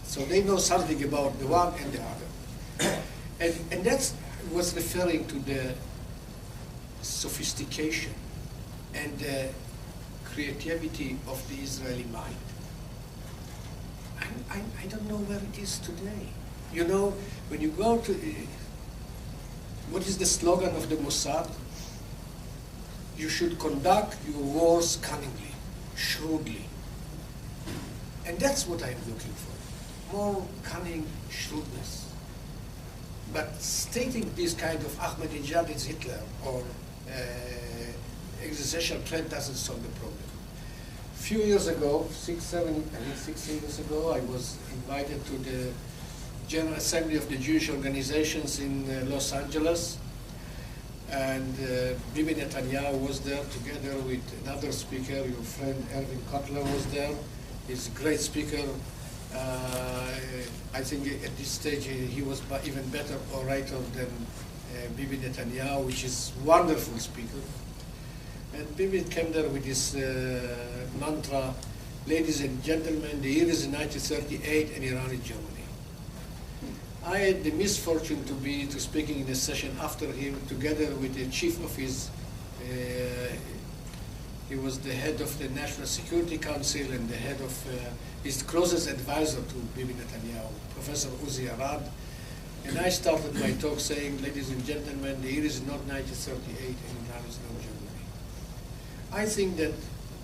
So they know something about the one and the other. And that was referring to the sophistication and the creativity of the Israeli mind. I don't know where it is today. You know, when you go to, what is the slogan of the Mossad? You should conduct your wars cunningly, shrewdly. And that's what I'm looking for. More cunning, shrewdness. But stating this kind of Ahmadinejad is Hitler or existential threat doesn't solve the problem. A few years ago, 6 years ago, I was invited to the General Assembly of the Jewish organizations in Los Angeles. And Bibi Netanyahu was there together with another speaker, your friend Erwin Kotler was there. He's a great speaker. I think at this stage he was even better orator than Bibi Netanyahu, which is a wonderful speaker. And Bibi came there with his mantra, ladies and gentlemen, the year is 1938 and Iran is Germany. I had the misfortune to speaking in a session after him together with the chief of his, he was the head of the National Security Council and the head of his closest advisor to Bibi Netanyahu, Professor Uzi Arad. And I started my talk saying, ladies and gentlemen, the year is not 1938 and Iran is not Germany. I think that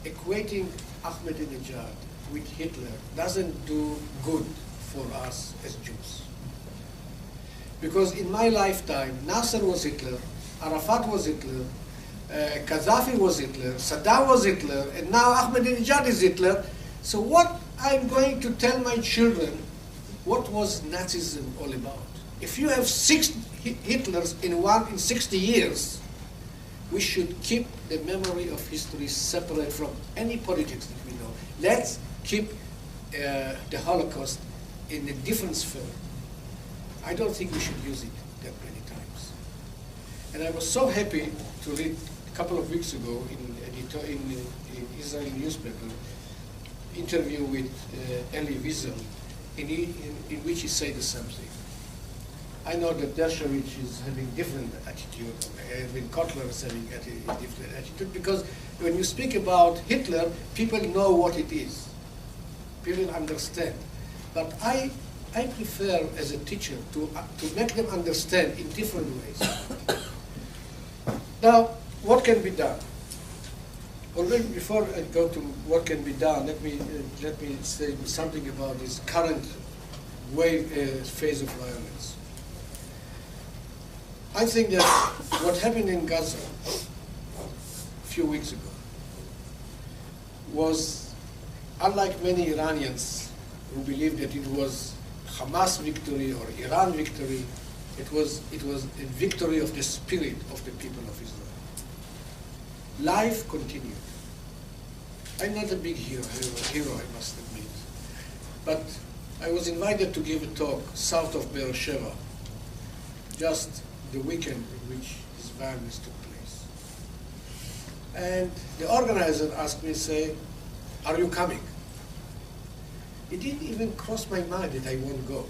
equating Ahmadinejad with Hitler doesn't do good for us as Jews. Because in my lifetime, Nasser was Hitler, Arafat was Hitler, Gaddafi was Hitler, Saddam was Hitler, and now Ahmadinejad is Hitler. So what I'm going to tell my children, what was Nazism all about? If you have 6 Hitlers in 60 years, we should keep the memory of history separate from any politics that we know. Let's keep the Holocaust in a different sphere. I don't think we should use it that many times. And I was so happy to read a couple of weeks ago in Israeli newspaper interview with Elie Wiesel, in which he said the same thing. I know that Dershowitz is having different attitude, Erwin Kotler is having a different attitude, because when you speak about Hitler, people know what it is. People understand. But I prefer, as a teacher, to make them understand in different ways. Now, what can be done? Already before I go to what can be done, let me say something about this current phase of violence. I think that what happened in Gaza a few weeks ago was, unlike many Iranians who believed that it was Hamas victory or Iran victory, it was a victory of the spirit of the people of Israel. Life continued. I'm not a big hero, I must admit. But I was invited to give a talk south of Beersheba, just the weekend in which this violence took place. And the organizer asked me, say, are you coming? It didn't even cross my mind that I won't go.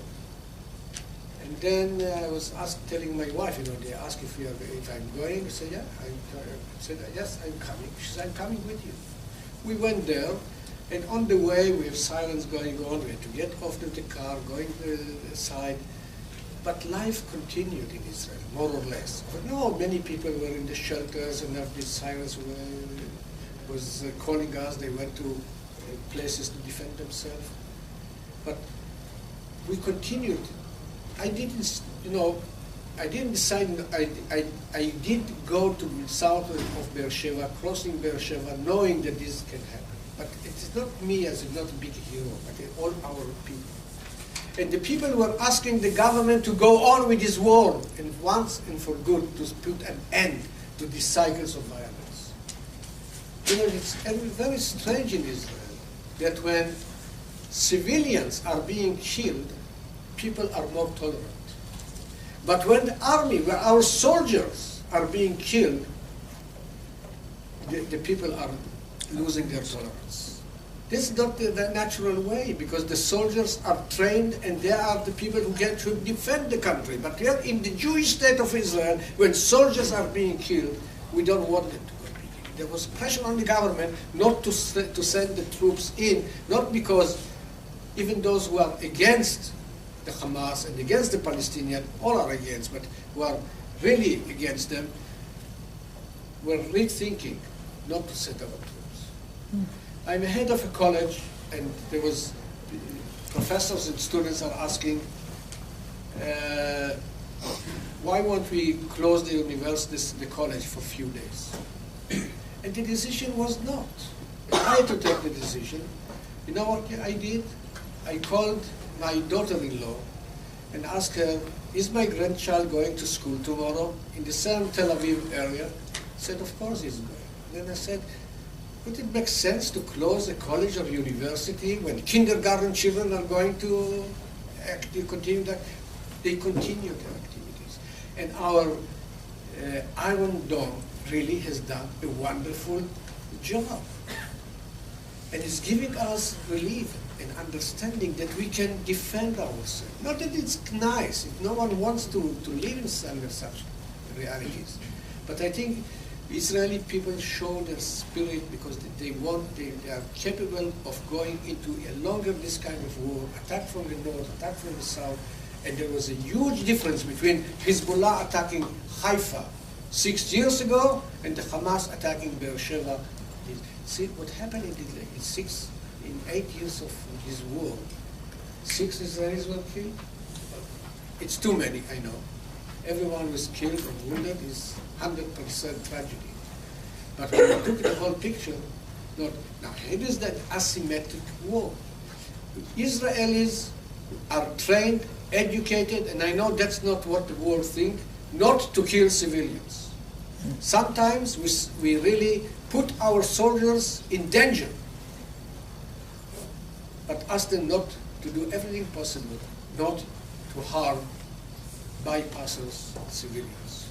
And then I was telling my wife, they asked if I'm going. I said, yeah. I said, yes, I'm coming. She said, I'm coming with you. We went there, and on the way, we have silence going on. We had to get off the car, going to the side. But life continued in Israel, more or less. But no, many people were in the shelters, and after the silence was calling us. They went to places to defend themselves. But we continued. I didn't decide. I did go to the south of Beersheba, crossing Beersheba, knowing that this can happen. But it's not me as not a big hero, but all our people. And the people were asking the government to go on with this war, and once and for good, to put an end to these cycles of violence. It's very strange in Israel that when civilians are being killed, people are more tolerant. But when the army, where our soldiers are being killed, the people are losing their tolerance. This is not the natural way, because the soldiers are trained and they are the people who get to defend the country. But here in the Jewish state of Israel, when soldiers are being killed, we don't want them to go. There was pressure on the government not to send the troops in, not because even those who are against the Hamas and against the Palestinians, all are against, but who are really against them, were rethinking not to send our troops. I'm head of a college, and there was professors and students are asking, why won't we close the university, the college, for a few days? And the decision was not. I had to take the decision. You know what I did? I called my daughter-in-law and asked her, is my grandchild going to school tomorrow in the same Tel Aviv area? She said, of course he's going. Then I said, would it make sense to close a college or university when kindergarten children are going to continue that? They continue their activities. And our Iron Dome really has done a wonderful job. And it's giving us relief and understanding that we can defend ourselves. Not that it's nice, if no one wants to live under such realities. But I think Israeli people show their spirit because they are capable of going into a longer this kind of war, attack from the north, attack from the south. And there was a huge difference between Hezbollah attacking Haifa 6 years ago and the Hamas attacking Beersheba. See what happened in 8 years of this war. 6 Israelis were killed. It's too many, I know. Everyone was killed or wounded is 100% tragedy. But when we took the whole picture, now it is that asymmetric war. Israelis are trained, educated, and I know that's not what the world thinks, not to kill civilians. Sometimes we really put our soldiers in danger, but ask them not to do everything possible, not to harm bypassers, civilians.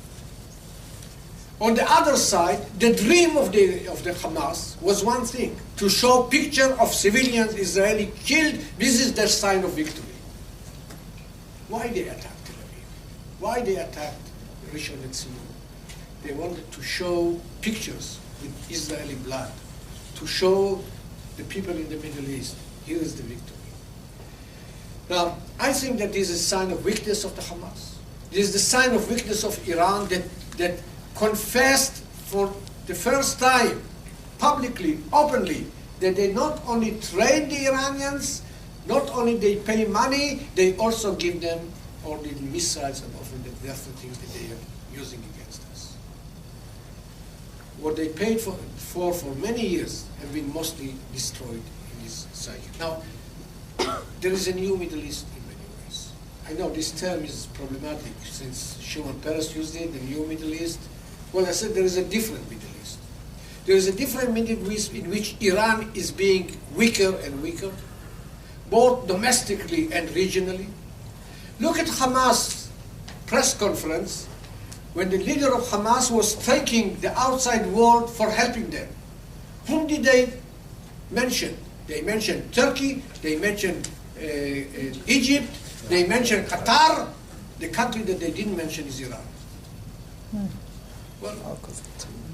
On the other side, the dream of the Hamas was one thing, to show picture of civilians, Israeli killed, this is their sign of victory. Why they attacked Tel Aviv? Why they attacked Rishon LeZion? They wanted to show pictures with Israeli blood, to show the people in the Middle East, here is the victory. Now, I think that this is a sign of weakness of the Hamas. This is the sign of weakness of Iran that confessed for the first time, publicly, openly, that they not only trained the Iranians, Not only they pay money, they also give them all the missiles and often the different things that they are using against us. What they paid for many years have been mostly destroyed in this cycle. Now, there is a new Middle East in many ways. I know this term is problematic since Shimon Peres used it, the new Middle East. Well, I said there is a different Middle East. There is a different Middle East in which Iran is being weaker and weaker, both domestically and regionally. Look at Hamas press conference when the leader of Hamas was thanking the outside world for helping them. Whom did they mention? They mentioned Turkey, they mentioned Egypt, they mentioned Qatar. The country that they didn't mention is Iran. Well,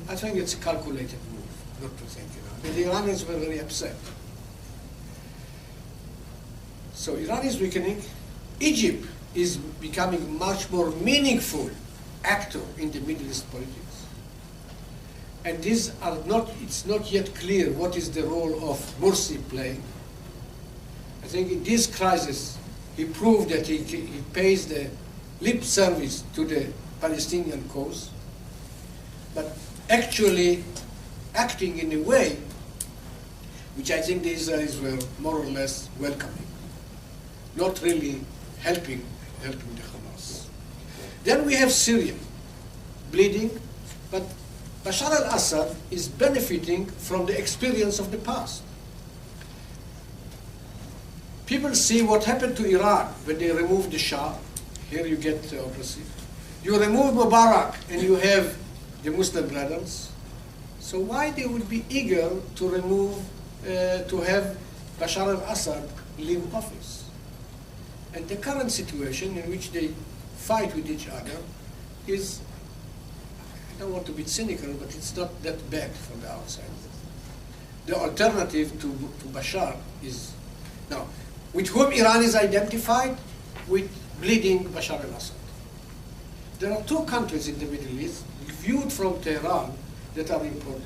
I think it's a calculated move, not to thank Iran. But the Iranians were very upset. So Iran is weakening. Egypt is becoming much more meaningful actor in the Middle East politics. And these are not, it's not yet clear what is the role of Morsi playing. I think in this crisis, he proved that he pays the lip service to the Palestinian cause, but actually acting in a way which I think the Israelis were more or less welcoming, not really helping the Hamas. Then we have Syria, bleeding, but Bashar al-Assad is benefiting from the experience of the past. People see what happened to Iran when they removed the Shah. Here you get the opposite. You remove Mubarak and you have the Muslim Brothers. So why they would be eager to remove, to have Bashar al-Assad leave office? And the current situation in which they fight with each other is, I don't want to be cynical, but it's not that bad from the outside. The alternative to Bashar is, now, with whom Iran is identified? With bleeding Bashar al-Assad. There are two countries in the Middle East, viewed from Tehran, that are important.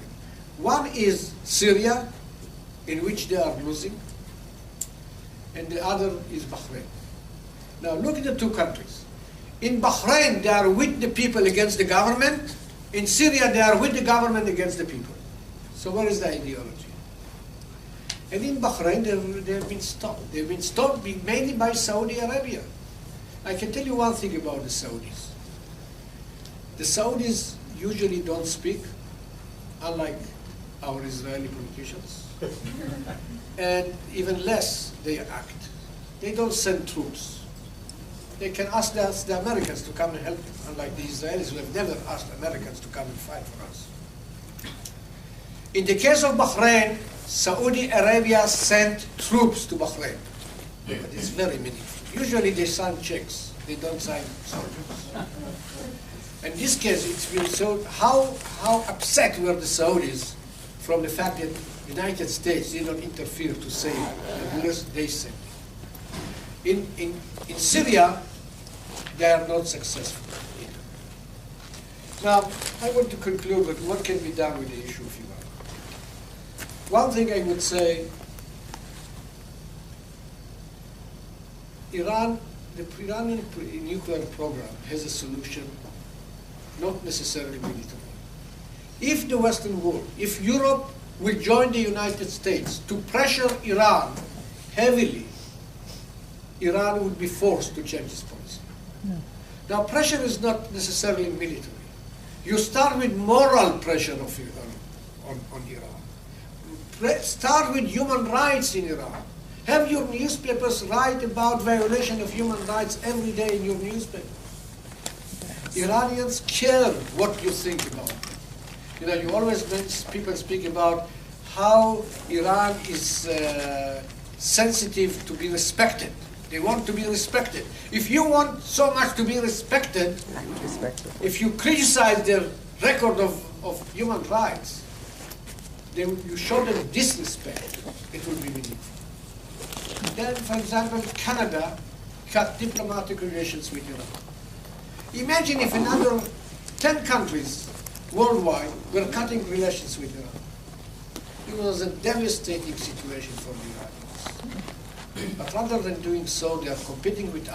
One is Syria, in which they are losing, and the other is Bahrain. Now look at the two countries. In Bahrain, they are with the people against the government. In Syria, they are with the government against the people. So what is the ideology? And in Bahrain, they have been stopped. They've been stopped mainly by Saudi Arabia. I can tell you one thing about the Saudis. The Saudis usually don't speak, unlike our Israeli politicians. And even less, they act. They don't send troops. They can ask the Americans to come and help them, unlike the Israelis who have never asked Americans to come and fight for us. In the case of Bahrain, Saudi Arabia sent troops to Bahrain. But it's very meaningful. Usually they sign checks. They don't sign soldiers. In this case, it's been so, how upset were the Saudis from the fact that the United States did not interfere to save the rulers they sent. In Syria, they are not successful either. Now, I want to conclude with what can be done with the issue of Iran. One thing I would say, Iran, the Iranian nuclear program has a solution, not necessarily military. If the Western world, if Europe will join the United States to pressure Iran heavily, Iran would be forced to change its policy. No. Now, pressure is not necessarily military. You start with moral pressure of Iran, on Iran. Start with human rights in Iran. Have your newspapers write about violation of human rights every day in your newspaper. Iranians care what you think about it. You know, you always, people speak about how Iran is sensitive to be respected. They want to be respected. If you want so much to be respected, if you criticize their record of human rights, then you show them disrespect, it will be meaningful. Then, for example, Canada cut diplomatic relations with Iran. Imagine if another 10 countries worldwide were cutting relations with Iran. It was a devastating situation for the Iranians. But rather than doing so, they are competing with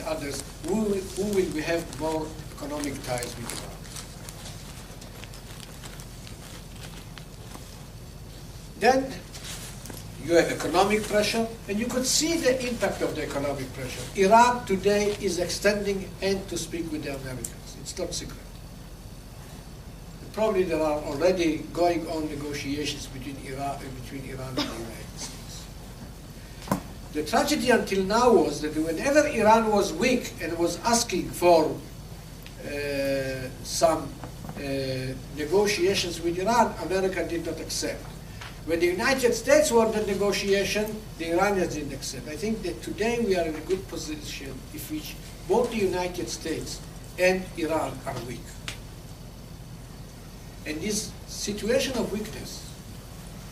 others who will have more economic ties with Iran. Then you have economic pressure, and you could see the impact of the economic pressure. Iran today is extending hand to speak with the Americans. It's not secret. Probably there are already going on negotiations between Iran and the United States. The tragedy until now was that whenever Iran was weak and was asking for some negotiations with Iran, America did not accept. When the United States wanted negotiation, the Iranians didn't accept. I think that today we are in a good position if which both the United States and Iran are weak. And this situation of weakness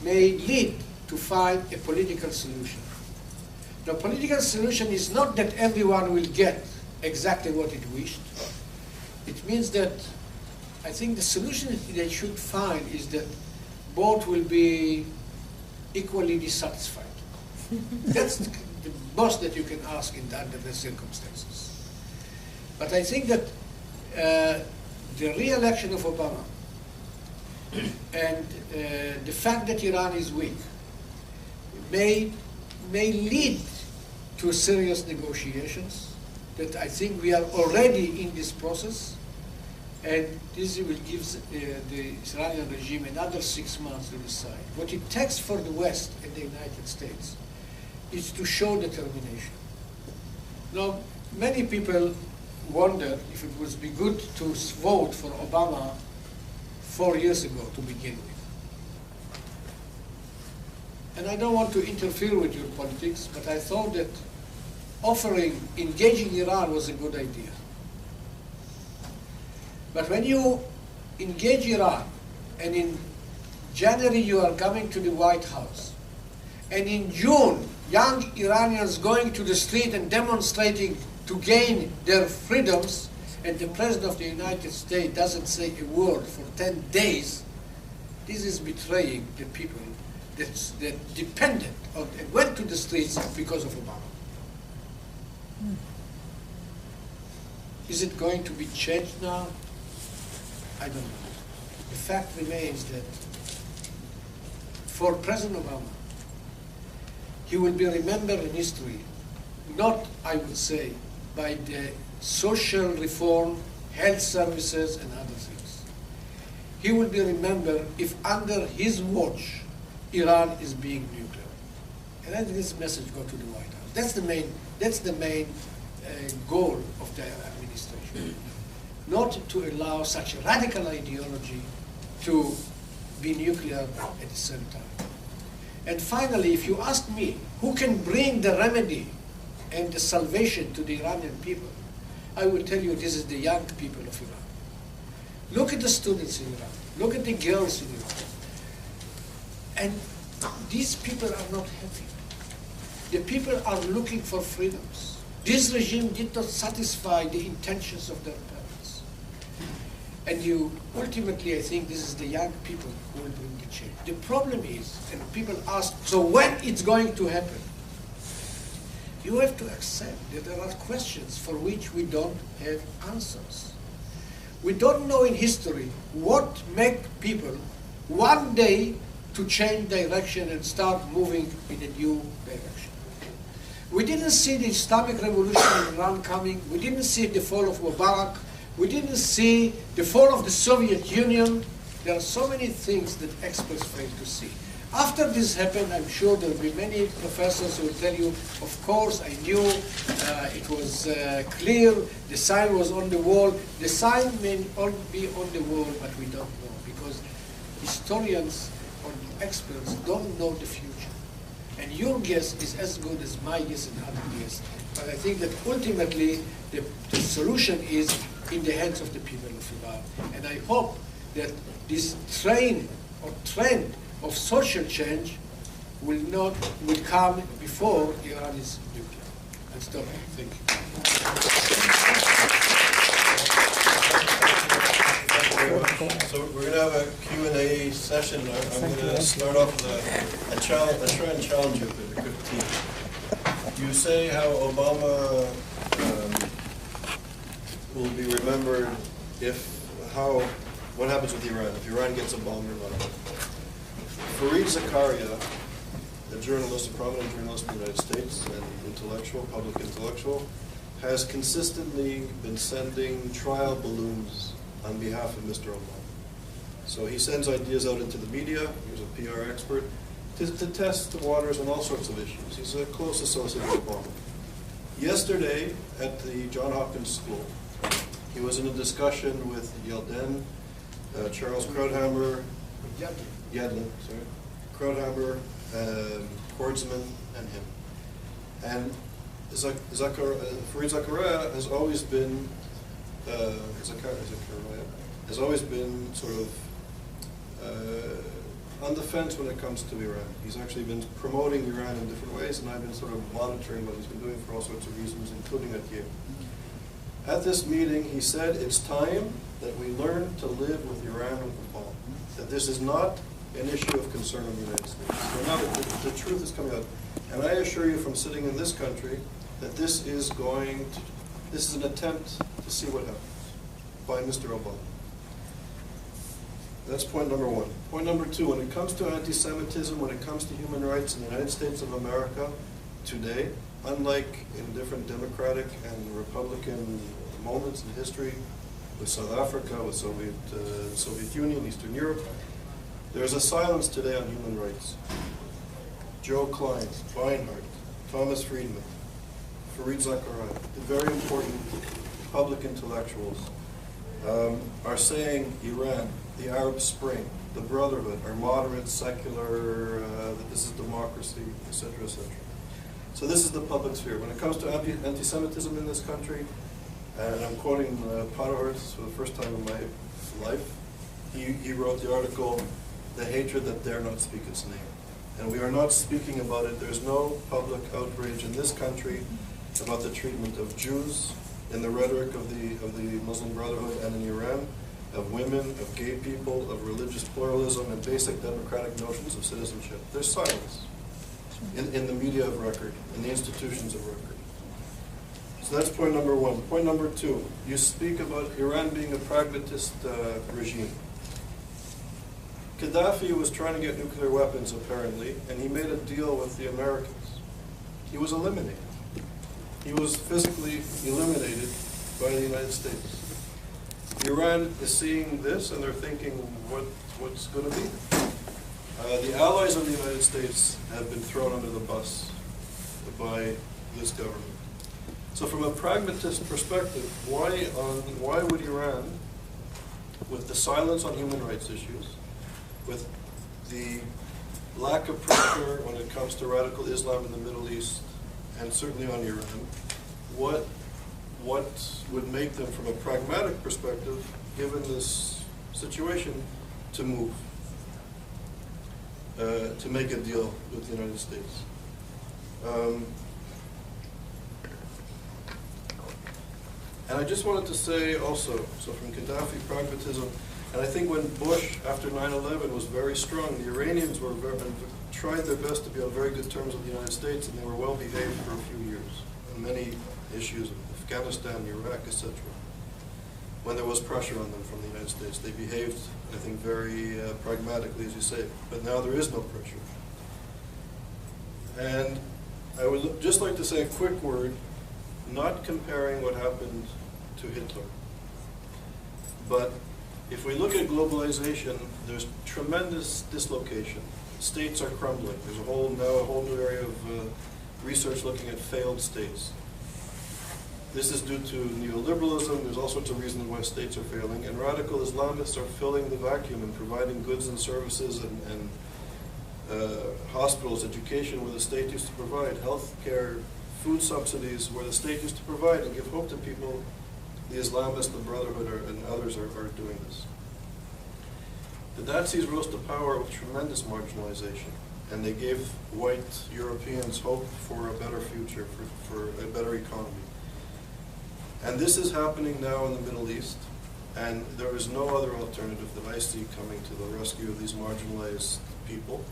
may lead to find a political solution. The political solution is not that everyone will get exactly what it wished. It means that I think the solution that they should find is that both will be equally dissatisfied. That's the most that you can ask under the circumstances. But I think that the re-election of Obama and the fact that Iran is weak may lead to serious negotiations that I think we are already in this process, and this will give the Iranian regime another 6 months to decide. What it takes for the West and the United States is to show determination. Now, many people wonder if it would be good to vote for Obama 4 years ago to begin with. And I don't want to interfere with your politics, but I thought that engaging Iran was a good idea. But when you engage Iran, and in January you are coming to the White House, and in June, young Iranians going to the street and demonstrating to gain their freedoms, and the President of the United States doesn't say a word for 10 days, this is betraying the people that depended on and went to the streets because of Obama. Is it going to be changed now? I don't know. The fact remains that for President Obama, he will be remembered in history, not, I would say, by the social reform, health services, and other things. He will be remembered if under his watch, Iran is being nuclear. And I think this message go to the White House. That's the main goal of the administration. Not to allow such a radical ideology to be nuclear at the same time. And finally, if you ask me, who can bring the remedy and the salvation to the Iranian people, I will tell you this is the young people of Iran. Look at the students in Iran. Look at the girls in Iran. And these people are not happy. The people are looking for freedoms. This regime did not satisfy the intentions of their parents. And ultimately, I think this is the young people who will bring the change. The problem is, and people ask, so when it's going to happen? You have to accept that there are questions for which we don't have answers. We don't know in history what makes people one day to change direction and start moving in a new direction. We didn't see the Islamic Revolution in Iran coming. We didn't see the fall of Mubarak. We didn't see the fall of the Soviet Union. There are so many things that experts fail to see. After this happened, I'm sure there will be many professors who will tell you, of course, I knew, it was clear, the sign was on the wall. The sign may all be on the wall, but we don't know, because historians or experts don't know the future. And your guess is as good as my guess and other guess. But I think that ultimately the solution is in the hands of the people of Iran. And I hope that this train or trend of social change will come before Iran is nuclear. I'll stop here. Thank you. So we're going to have a Q&A session. I'm going to start off with a challenge. I try and challenge you with a good team. You say how Obama will be remembered what happens with Iran, if Iran gets a bomb or not. Fareed Zakaria, a journalist, a prominent journalist in the United States, and intellectual, public intellectual, has consistently been sending trial balloons on behalf of Mr. Obama. So he sends ideas out into the media, he's a PR expert, to test the waters on all sorts of issues. He's a close associate with Obama. Yesterday, at the Johns Hopkins School, he was in a discussion with Yelden, Charles Krauthammer, Yedlin, sorry, Krauthammer, Kordsman, and him. And Fareed Zakaria has always been sort of on the fence when it comes to Iran. He's actually been promoting Iran in different ways, and I've been sort of monitoring what he's been doing for all sorts of reasons, including at Yale. At this meeting, he said it's time that we learn to live with Iran with the bomb. That this is not an issue of concern of the United States. So now the truth is coming out. And I assure you from sitting in this country that this is an attempt to see what happens by Mr. Obama. That's point number one. Point number two, when it comes to anti-Semitism, when it comes to human rights in the United States of America today, unlike in different democratic and republican moments in history, with South Africa, with Soviet Union, Eastern Europe, there's a silence today on human rights. Joe Klein, Beinhart, Thomas Friedman, Fareed Zakaria, the very important public intellectuals, are saying Iran, the Arab Spring, the Brotherhood, are moderate, secular, that this is democracy, etc., etc. So this is the public sphere. When it comes to anti-Semitism in this country, and I'm quoting Potterhurst for the first time in my life, he wrote the article, "The Hatred That Dare Not Speak Its Name." And we are not speaking about it. There's no public outrage in this country about the treatment of Jews, in the rhetoric of the Muslim Brotherhood and in Iran, of women, of gay people, of religious pluralism, and basic democratic notions of citizenship. There's silence in the media of record, in the institutions of record. So that's point number one. Point number two, you speak about Iran being a pragmatist regime. Gaddafi was trying to get nuclear weapons, apparently, and he made a deal with the Americans. He was eliminated. He was physically eliminated by the United States. Iran is seeing this, and they're thinking, what's going to be? The allies of the United States have been thrown under the bus by this government. So from a pragmatist perspective, why would Iran, with the silence on human rights issues, with the lack of pressure when it comes to radical Islam in the Middle East, and certainly on Iran, what would make them, from a pragmatic perspective, given this situation, to move, to make a deal with the United States? And I just wanted to say also, so from Gaddafi, pragmatism, and I think when Bush, after 9/11, was very strong, the Iranians tried their best to be on very good terms with the United States, and they were well behaved for a few years on many issues, Afghanistan, Iraq, etc. When there was pressure on them from the United States, they behaved, I think, very pragmatically, as you say. But now there is no pressure. And I would just like to say a quick word, not comparing what happened to Hitler, but if we look at globalization, there's tremendous dislocation. States are crumbling. There's now a whole new area of research looking at failed states. This is due to neoliberalism. There's all sorts of reasons why states are failing, and radical Islamists are filling the vacuum and providing goods and services and hospitals, education where the state used to provide, health care, food subsidies where the state used to provide and give hope to people. The Islamists, the Brotherhood, and others are doing this. The Nazis rose to power with tremendous marginalization, and they gave white Europeans hope for a better future, for a better economy. And this is happening now in the Middle East, and there is no other alternative that I see coming to the rescue of these marginalized people.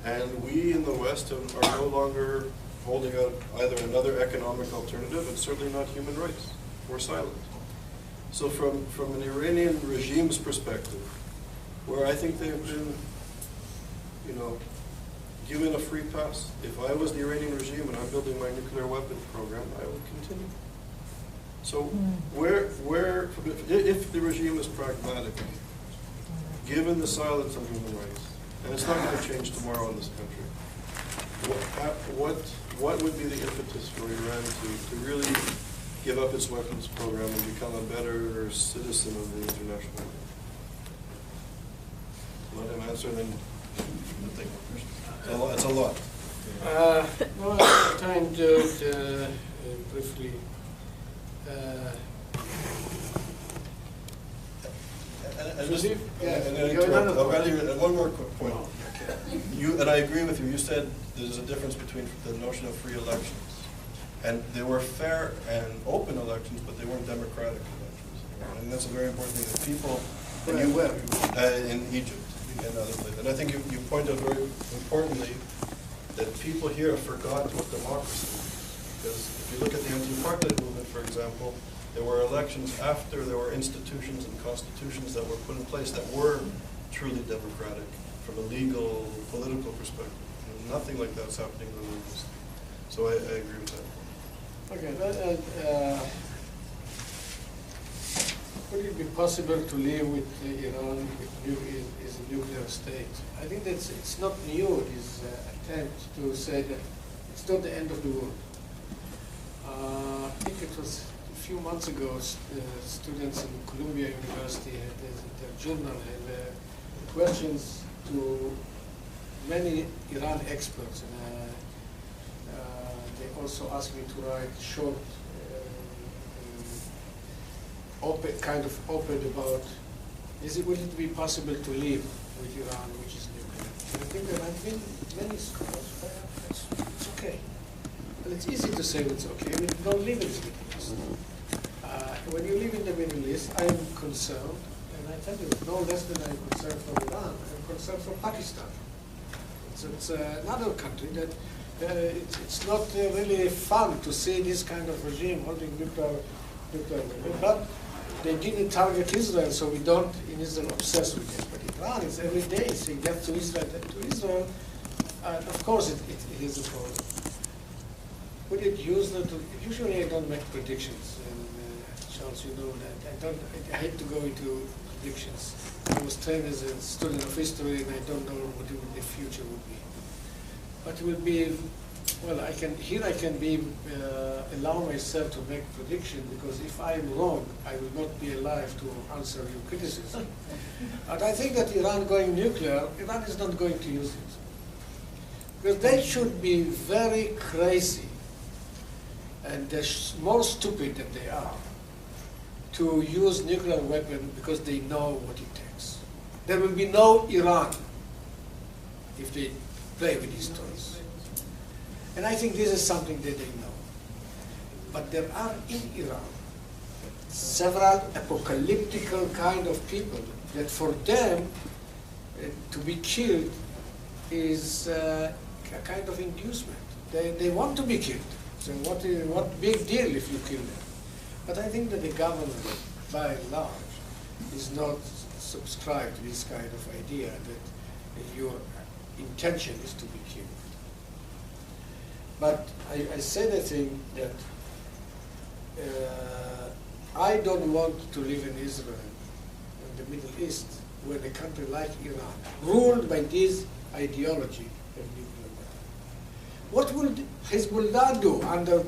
And we in the West are no longer holding out either another economic alternative and certainly not human rights. We're silent. So from an Iranian regime's perspective, where I think they've been, given a free pass. If I was the Iranian regime and I'm building my nuclear weapons program, I would continue. So if the regime is pragmatic, given the silence on human rights, and it's not going to change tomorrow in this country, what would be the impetus for Iran to really give up its weapons program and become a better citizen of the international world? Let him answer, then think. It's a lot. Well, I'm trying to briefly. One more quick point. And I agree with you. You said there's a difference between the notion of free elections, and they were fair and open elections, but they weren't democratic elections. And that's a very important thing that people in Egypt and other places. And I think you point out very importantly that people here have forgotten what democracy is. Because if you look at the anti-apartheid movement, for example, there were elections after there were institutions and constitutions that were put in place that were truly democratic from a legal, political perspective. And nothing like that's happening in the Middle East. So I agree with that. Okay. Would it be possible to live with Iran as a nuclear state? I think it's not new, this attempt to say that it's not the end of the world. I think it was a few months ago, students in Columbia University had their journal had questions to many Iran experts, and they also asked me to write short, op-ed about will it be possible to live with Iran, which is nuclear? And I think there have been many scholars. It's okay. Well, it's easy to say it's okay when you don't live in the Middle East. When you live in the Middle East, I am concerned, and I tell you, no less than I'm concerned for Iran, I'm concerned for Pakistan. It's another country that it's not really fun to see this kind of regime holding nuclear weapons. But they didn't target Israel, so we don't in Israel obsess with it. But Iran is every day saying that to Israel, of course it is a problem. Would it use that? Usually I don't make predictions, and Charles, you know that. I hate to go into predictions. I was trained as a student of history, and I don't know what the future would be. But it will be, well, I can allow myself to make prediction, because if I am wrong, I will not be alive to answer your criticism. But I think that Iran going nuclear, Iran is not going to use it. Because they should be very crazy, and they're more stupid than they are, to use nuclear weapon because they know what it takes. There will be no Iran if they play with these toys. And I think this is something that they know. But there are in Iran several apocalyptical kind of people that for them to be killed is a kind of inducement. They want to be killed. So what big deal if you kill them? But I think that the government, by and large, is not subscribed to this kind of idea that your intention is to be killed. But I said a thing that I don't want to live in Israel, in the Middle East, where a country like Iran, ruled by this ideology of nuclear weapons. What will Hezbollah do under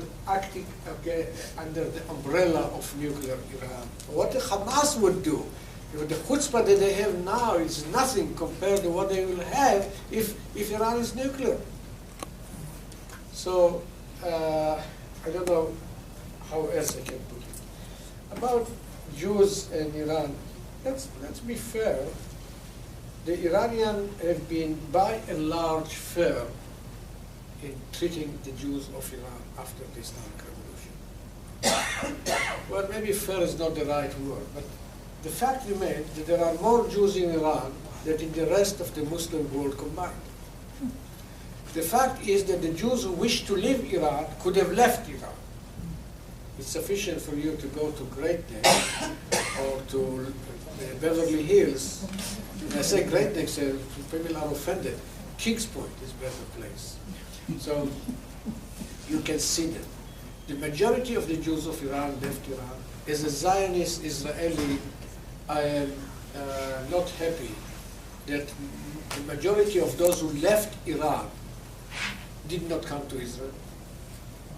the umbrella of nuclear Iran? What the Hamas would do? The chutzpah that they have now is nothing compared to what they will have if Iran is nuclear. So, I don't know how else I can put it. About Jews and Iran, let's be fair. The Iranians have been by and large fair in treating the Jews of Iran after the Islamic Revolution. Well, maybe fair is not the right word, but the fact remains that there are more Jews in Iran than in the rest of the Muslim world combined. The fact is that the Jews who wish to leave Iran could have left Iran. It's sufficient for you to go to Great Neck or to Beverly Hills. When I say Great Neck, people are offended. Kings Point is a better place. So you can see that. The majority of the Jews of Iran left Iran. As a Zionist Israeli, I am not happy that the majority of those who left Iran did not come to Israel.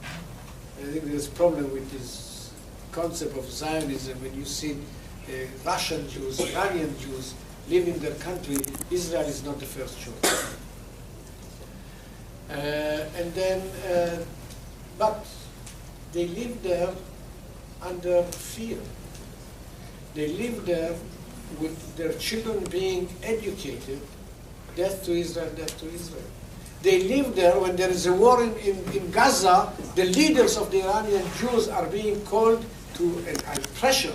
I think there's a problem with this concept of Zionism. When you see Russian Jews, Iranian Jews leaving their country, Israel is not the first choice. But they live there under fear. They live there with their children being educated, death to Israel, death to Israel. They live there when there is a war in Gaza, the leaders of the Iranian Jews are being called to, and pressured,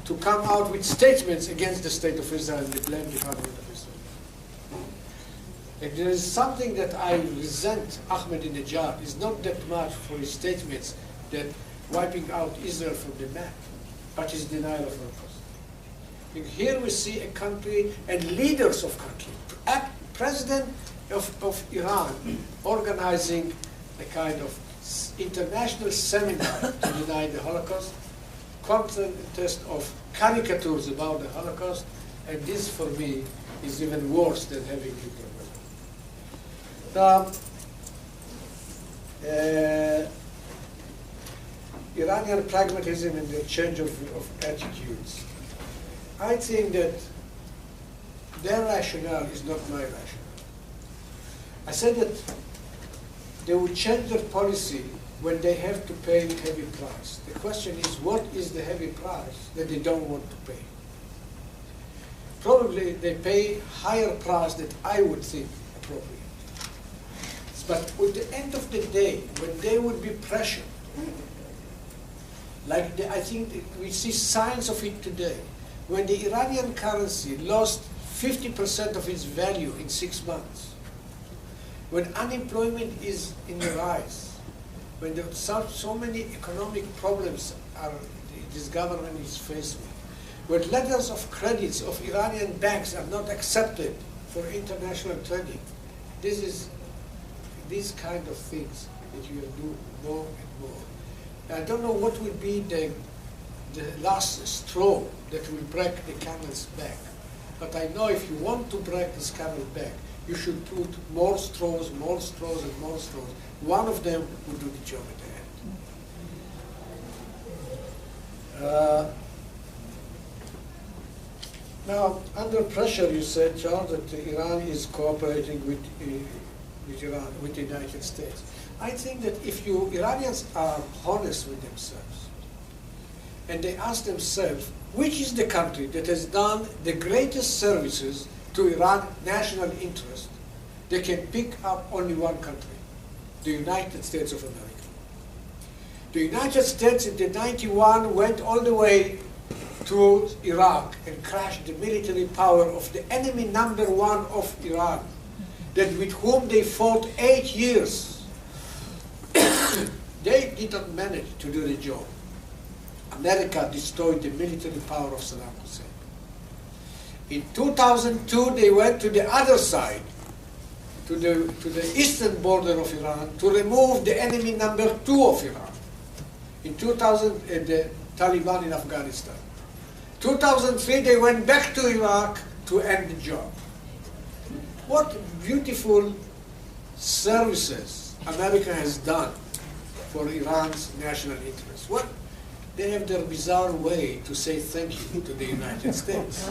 to come out with statements against the state of Israel and the blame the government of Israel. And there is something that I resent Ahmadinejad is not that much for his statements that wiping out Israel from the map, but his denial of Holocaust. Here we see a country and leaders of country, president of Iran organizing a kind of international seminar to deny the Holocaust, contest of caricatures about the Holocaust, and this for me is even worse than having nuclear weapons. Now, Iranian pragmatism and the change of attitudes. I think that their rationale is not my rationale. I said that they will change their policy when they have to pay a heavy price. The question is, what is the heavy price that they don't want to pay? Probably they pay higher price than I would think appropriate. But at the end of the day, when they would be pressured, like I think we see signs of it today, when the Iranian currency lost 50% of its value in 6 months, when unemployment is in the rise, when there are so many economic problems this government is faced with, when letters of credits of Iranian banks are not accepted for international trading, these kind of things that you will do more and more. I don't know what will be the last straw that will break the camel's back, but I know if you want to break this camel's back, you should put more straws, and more straws. One of them will do the job at the end. Now, under pressure, you said, Charles, that Iran is cooperating with the United States. I think that if Iranians are honest with themselves, and they ask themselves, which is the country that has done the greatest services to Iran's national interest, they can pick up only one country, the United States of America. The United States in the 91 went all the way to Iraq and crashed the military power of the enemy #1 of Iran, that with whom they fought 8 years. They did not manage to do the job. America destroyed the military power of Saddam Hussein. In 2002, they went to the other side, to the eastern border of Iran, to remove the enemy #2 of Iran. In 2000, the Taliban in Afghanistan. 2003, they went back to Iraq to end the job. What beautiful services America has done for Iran's national interests. They have their bizarre way to say thank you to the United States.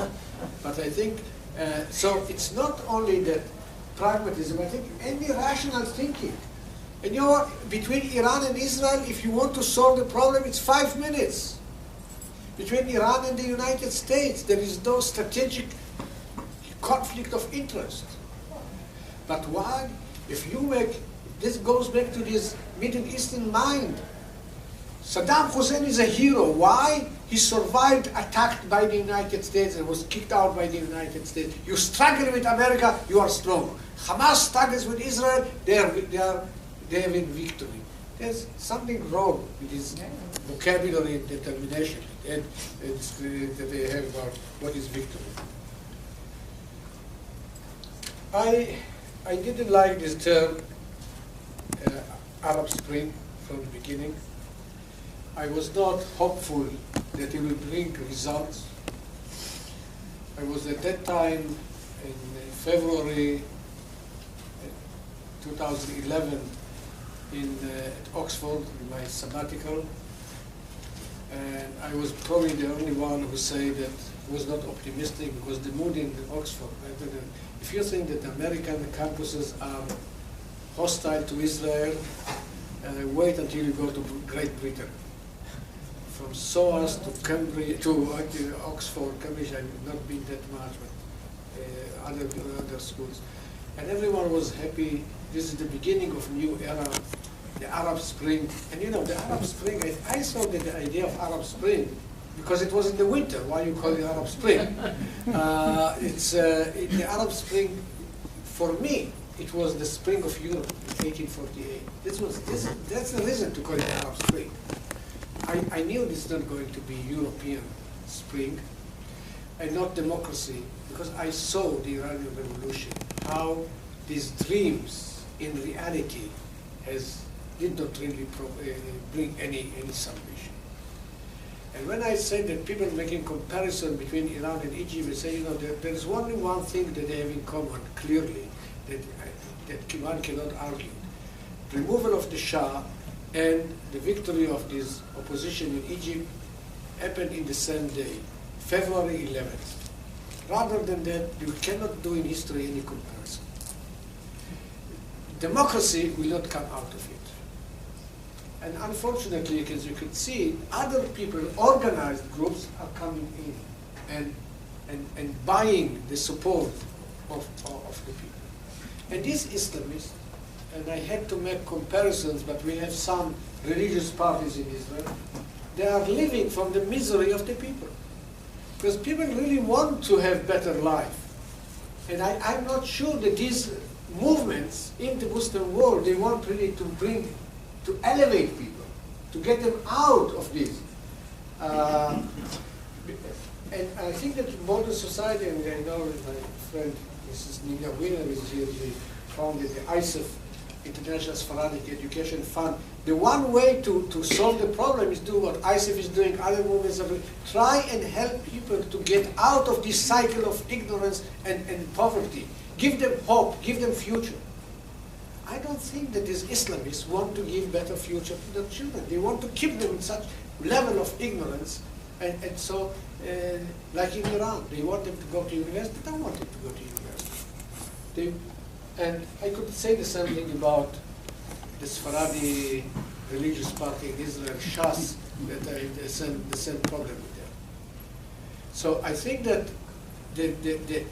But I think, so it's not only that pragmatism, I think any rational thinking. And you know what, between Iran and Israel, if you want to solve the problem, it's 5 minutes. Between Iran and the United States, there is no strategic conflict of interest. But why? If you make, this goes back to this Middle Eastern mind. Saddam Hussein is a hero. Why? He survived attacked by the United States and was kicked out by the United States. You struggle with America, you are strong. Hamas struggles with Israel, they have in victory. There's something wrong with this vocabulary and determination that they have about what is victory. I didn't like this term Arab Spring from the beginning. I was not hopeful that it will bring results. I was at that time in February 2011 at Oxford in my sabbatical, and I was probably the only one who said that was not optimistic because the mood in Oxford. If you think that American campuses are hostile to Israel, wait until you go to Great Britain. From SOAS to Cambridge to Oxford, Cambridge, I've not been that much, but other schools, and everyone was happy. This is the beginning of a new era, the Arab Spring. And you know, the Arab Spring, I thought that the idea of Arab Spring, because it was in the winter, why you call it Arab Spring? The Arab Spring, for me, it was the spring of Europe in 1848. That's the reason to call it Arab Spring. I knew this is not going to be European Spring and not democracy, because I saw the Iranian Revolution, how these dreams in reality did not really bring any salvation. And when I say that people making comparison between Iran and Egypt, they say, you know, there is only one thing that they have in common, clearly, that one cannot argue. Removal of the Shah and the victory of this opposition in Egypt happened in the same day, February 11th. Rather than that, you cannot do in history any comparison. Democracy will not come out of it. And unfortunately, as you can see, other people, organized groups, are coming in and buying the support of the people. And these Islamists, and I had to make comparisons, but we have some religious parties in Israel, they are living from the misery of the people. Because people really want to have better life. And I'm not sure that these movements in the Muslim world, they want really to elevate people, to get them out of this. And I think that modern society, and I know my friend Mrs. Nina Wiener is here, she founded the ISEF, International Sephardic Education Fund. The one way to solve the problem is do what ISEF is doing, other movements are doing. Try and help people to get out of this cycle of ignorance and poverty. Give them hope, give them future. I don't think that these Islamists want to give better future to their children. They want to keep them in such level of ignorance. And so, like in Iran, they want them to go to university. They don't want them to go to university. And I could say the same thing about the Sephardi religious party in Israel, Shas, that the same problem with them. So I think that the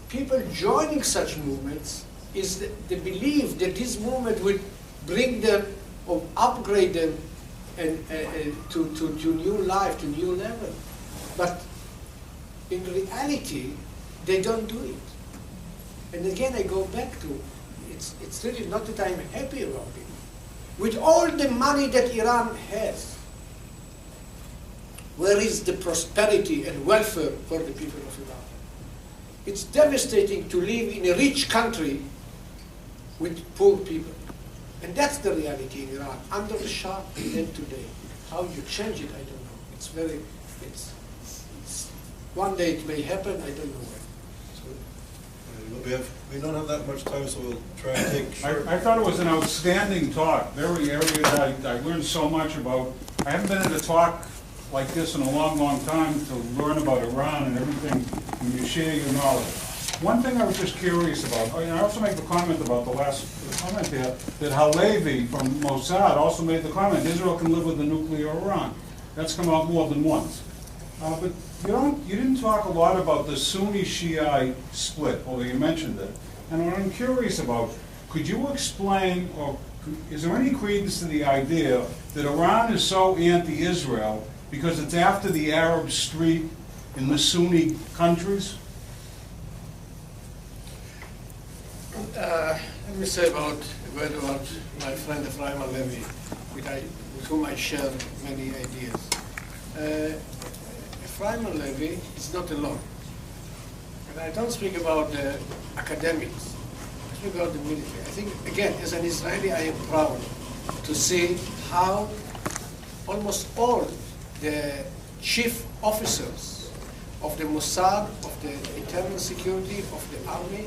people joining such movements is the belief that this movement will bring them or upgrade them and to new life, to new level. But in reality, they don't do it. And again, I go back to, it's really not that I'm happy about it. With all the money that Iran has, where is the prosperity and welfare for the people of Iran? It's devastating to live in a rich country with poor people. And that's the reality in Iran, under the Shah and today. How you change it, I don't know. It's one day it may happen, I don't know when. We don't have that much time, so we'll try and take short. I thought it was an outstanding talk, very erudite. I learned so much about, I haven't been in a talk like this in a long, long time to learn about Iran and everything, and you share your knowledge. One thing I was just curious about, and I also make the comment about the last comment there, that Halevi from Mossad also made the comment, Israel can live with a nuclear Iran. That's come out more than once. But you didn't talk a lot about the Sunni-Shiite split, although you mentioned it. And what I'm curious about, could you explain, or is there any credence to the idea that Iran is so anti-Israel because it's after the Arab street in the Sunni countries? let me say a word about my friend Ephraim Alevi, with whom I share many ideas. Ephraim Alevi is not alone. And I don't speak about the academics. I speak about the military. I think, again, as an Israeli, I am proud to see how almost all the chief officers of the Mossad, of the internal security, of the army,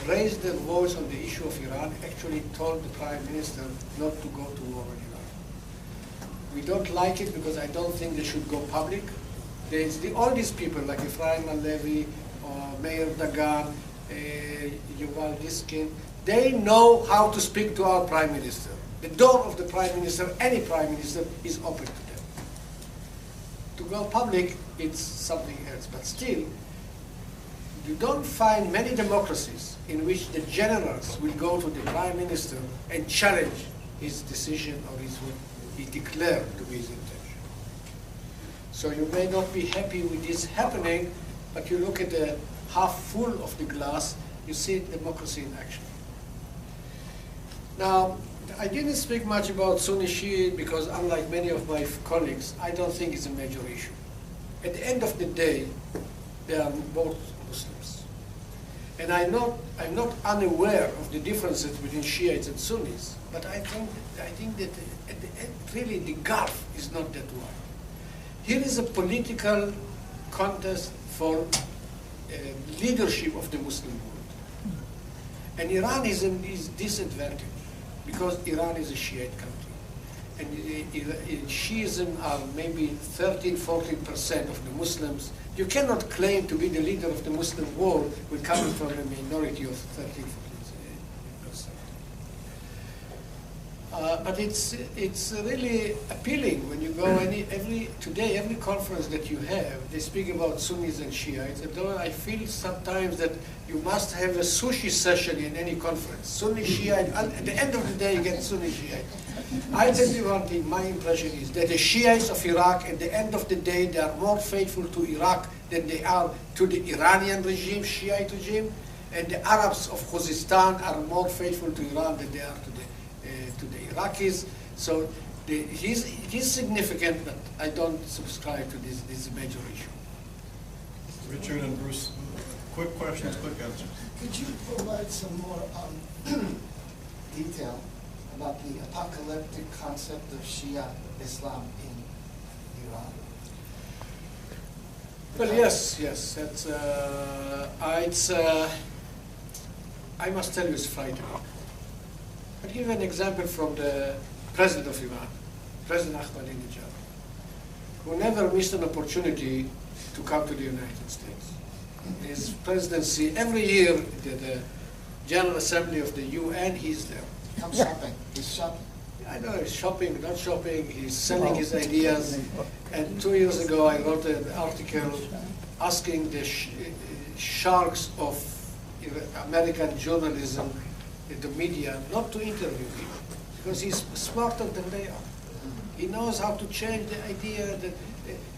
raised their voice on the issue of Iran, actually told the Prime Minister not to go to war in Iran. We don't like it because I don't think they should go public. All these people like Ephraim Alevi, Mayor Dagan, Yuval Diskin, they know how to speak to our Prime Minister. The door of the Prime Minister, any Prime Minister, is open to them. To go public, it's something else. But still, you don't find many democracies in which the generals will go to the Prime Minister and challenge his decision or what he declared to be his intention. So you may not be happy with this happening, but you look at the half full of the glass, you see democracy in action. Now, I didn't speak much about Sunni Shiite because, unlike many of my colleagues, I don't think it's a major issue. At the end of the day, they are both Muslims. And I'm not unaware of the differences between Shiites and Sunnis, but I think that at the end, really the gulf is not that wide. Here is a political contest for leadership of the Muslim world. And Iran is disadvantaged because Iran is a Shiite country. And Shiism are maybe 13–14% of the Muslims. You cannot claim to be the leader of the Muslim world when coming from a minority of 13–14%. But it's really appealing when you go today every conference that you have, they speak about Sunnis and Shiites. And though I feel sometimes that you must have a sushi session in any conference. Sunni Shiite, at the end of the day you get Sunni Shiite. I tell you one thing, my impression is that the Shiites of Iraq, at the end of the day, they are more faithful to Iraq than they are to the Iranian regime, Shiite regime, and the Arabs of Khuzestan are more faithful to Iran than they are to the Iraqis. So it is significant, but I don't subscribe to this major issue. Richard and Bruce, quick questions, quick answers. Could you provide some more detail about the apocalyptic concept of Shia Islam in Iran? Well, yes. I must tell you, it's frightening. I'll give you an example from the president of Iran, President Ahmadinejad, who never missed an opportunity to come to the United States. In his presidency, every year, the General Assembly of the UN, he's there. Come shopping. He's shopping. I know he's shopping, not shopping, he's selling his ideas. And 2 years ago, I wrote an article asking the sharks of American journalism, the media, not to interview him, because he's smarter than they are. He knows how to change the idea that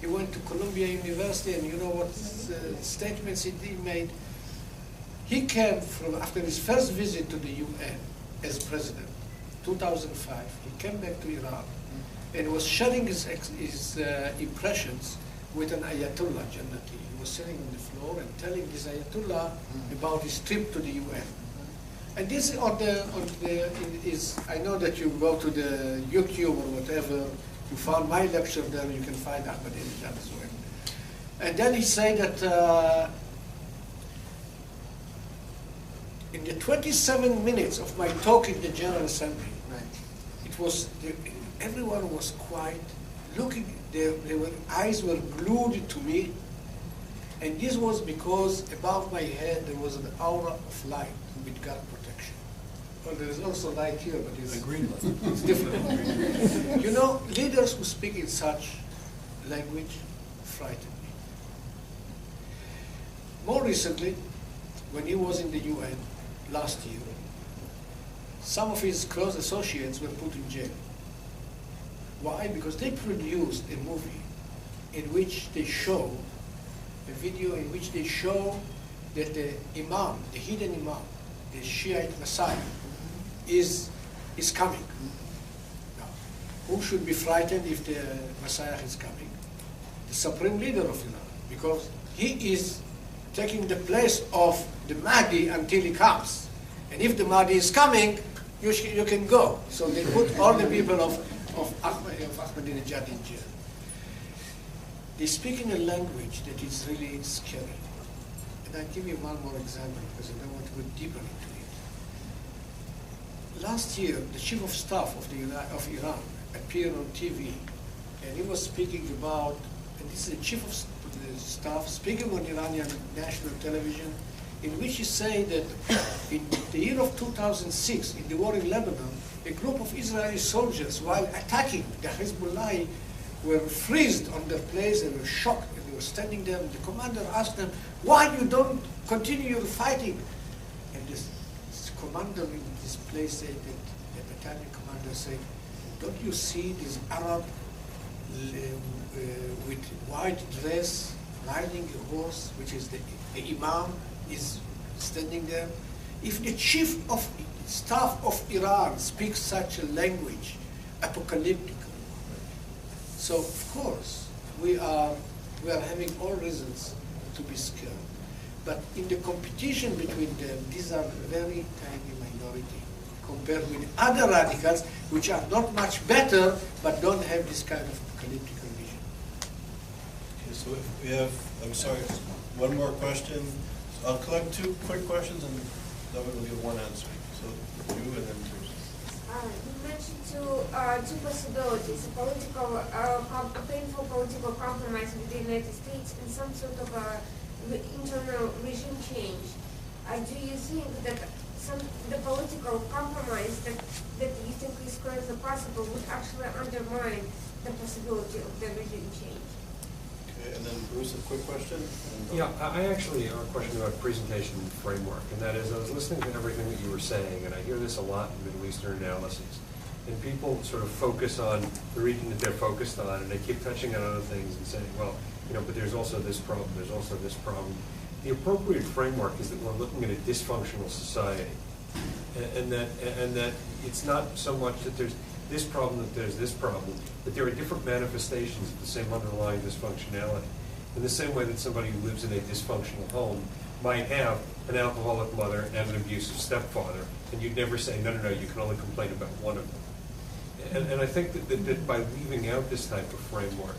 he went to Columbia University, and you know what statements he made. He came after his first visit to the UN as president, 2005, he came back to Iran and was sharing his impressions with an Ayatollah Jannati. He was sitting on the floor and telling this Ayatollah about his trip to the UN. And this is I know that you go to the YouTube or whatever, you found my lecture there, you can find Ahmadinejad as well. And then he said that in the 27 minutes of my talk in the General Assembly, it was everyone was quiet, looking. Their eyes were glued to me, and this was because above my head there was an aura of light with guard protection. Well, there is also light here, but it's green light. It's different. You know, leaders who speak in such language frighten me. More recently, when he was in the UN last year, some of his close associates were put in jail. Why? Because they produced a movie in which they show, a video in which they show that the imam, the hidden imam, the Shiite Messiah, is coming. Now, who should be frightened if the Messiah is coming? The supreme leader of Iran, because he is taking the place of the Mahdi until he comes. And if the Mahdi is coming, you can go. So they put all the people of Ahmadinejad in jail. They speak in a language that is really scary. And I'll give you one more example because I don't want to go deeper into it. Last year, the chief of staff of Iran appeared on TV, and he was speaking about, and this is the chief of staff speaking on Iranian national television, in which he said that in the year of 2006, in the war in Lebanon, a group of Israeli soldiers, while attacking the Hezbollah, were freezed on their place and were shocked, and they were standing there, and the commander asked them, why you don't continue your fighting? And this commander in this place said, that the battalion commander said, don't you see this Arab with white dress riding a horse, which is the imam, is standing there? If the chief of staff of Iran speaks such a language, apocalyptic, so of course we are having all reasons to be scared. But in the competition between them, these are very tiny minority compared with other radicals, which are not much better, but don't have this kind of apocalyptic vision. Okay, so if we have, I'm sorry, one more question. I'll collect two quick questions and then we'll give one answer. So you and then two. You mentioned two possibilities: a painful political compromise with the United States and some sort of internal regime change. Do you think that the political compromise that you think is currently possible would actually undermine the possibility of the regime change? Okay, and then Bruce, a quick question. Yeah, I actually have a question about presentation framework, and that is, I was listening to everything that you were saying, and I hear this a lot in Middle Eastern analyses, and people sort of focus on the region that they're focused on, and they keep touching on other things and saying, well, but there's also this problem, there's also this problem. The appropriate framework is that we're looking at a dysfunctional society, and that it's not so much that there's this problem, that there's this problem, but there are different manifestations of the same underlying dysfunctionality. In the same way that somebody who lives in a dysfunctional home might have an alcoholic mother and an abusive stepfather, and you'd never say, no, you can only complain about one of them. And I think that by leaving out this type of framework,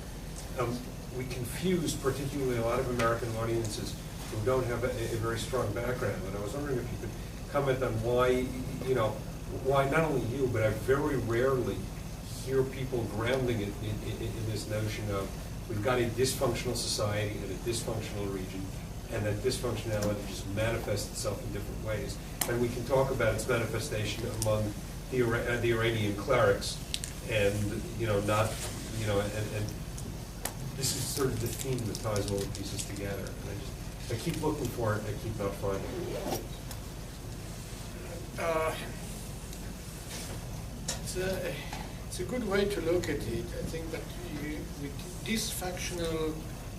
we confuse particularly a lot of American audiences who don't have a very strong background. And I was wondering if you could comment on why not only you, but I very rarely hear people grounding it in this notion of we've got a dysfunctional society and a dysfunctional region, and that dysfunctionality just manifests itself in different ways. And we can talk about its manifestation among the Iranian clerics, and and this is sort of the theme that ties all the pieces together. And I keep looking for it, I keep not finding it. It's a good way to look at it. I think that with dysfunctional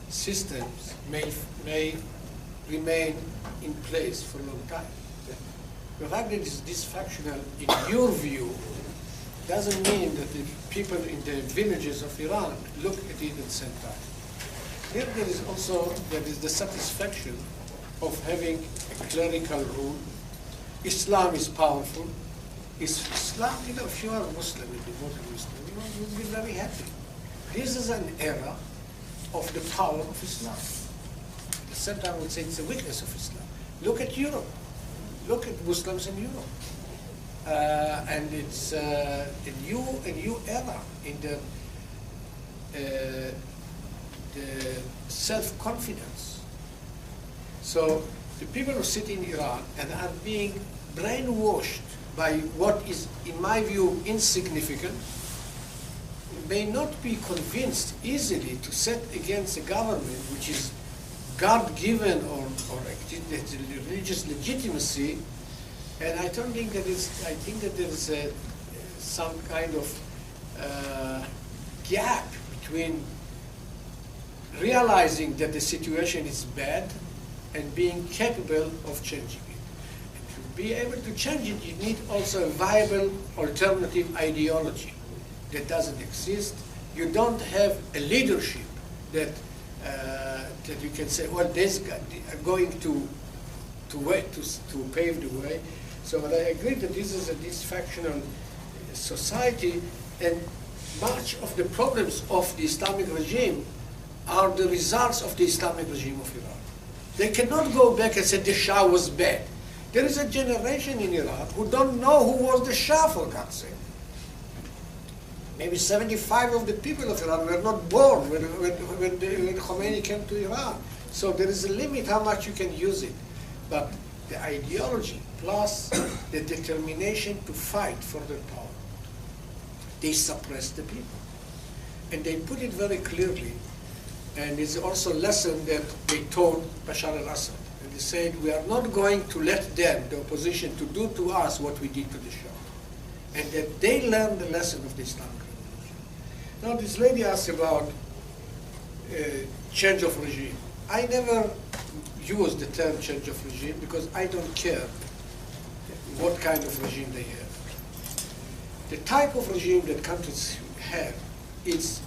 systems may remain in place for a long time. The fact that it's dysfunctional, in your view, doesn't mean that the people in the villages of Iran look at it at the same time. Here there is the satisfaction of having a clerical rule. Islam is powerful. Islam, if you are a Muslim, a devoted Muslim, you will be very happy. This is an era of the power of Islam. At the same time, I would say it's a weakness of Islam. Look at Europe. Look at Muslims in Europe. And it's a new era in the self-confidence. So the people who sit in Iran and are being brainwashed by what is, in my view, insignificant, may not be convinced easily to set against a government which is God-given or religious legitimacy. And I don't think that I think that there is some kind of gap between realizing that the situation is bad and being capable of changing it. And be able to change it, you need also a viable alternative ideology that doesn't exist. You don't have a leadership that that you can say, well, this guy are going to pave the way. So but I agree that this is a dysfunctional society, and much of the problems of the Islamic regime are the results of the Islamic regime of Iran. They cannot go back and say the Shah was bad. There is a generation in Iran who don't know who was the Shah, for God's sake. Maybe 75 of the people of Iran were not born when Khomeini came to Iran. So there is a limit how much you can use it. But the ideology plus the determination to fight for their power, they suppress the people. And they put it very clearly. And it's also a lesson that they taught Bashar al-Assad. And they said, we are not going to let them, the opposition, to do to us what we did to the Shah. And that they learned the lesson of the Islamic Revolution. Now this lady asked about change of regime. I never use the term change of regime because I don't care what kind of regime they have. The type of regime that countries have is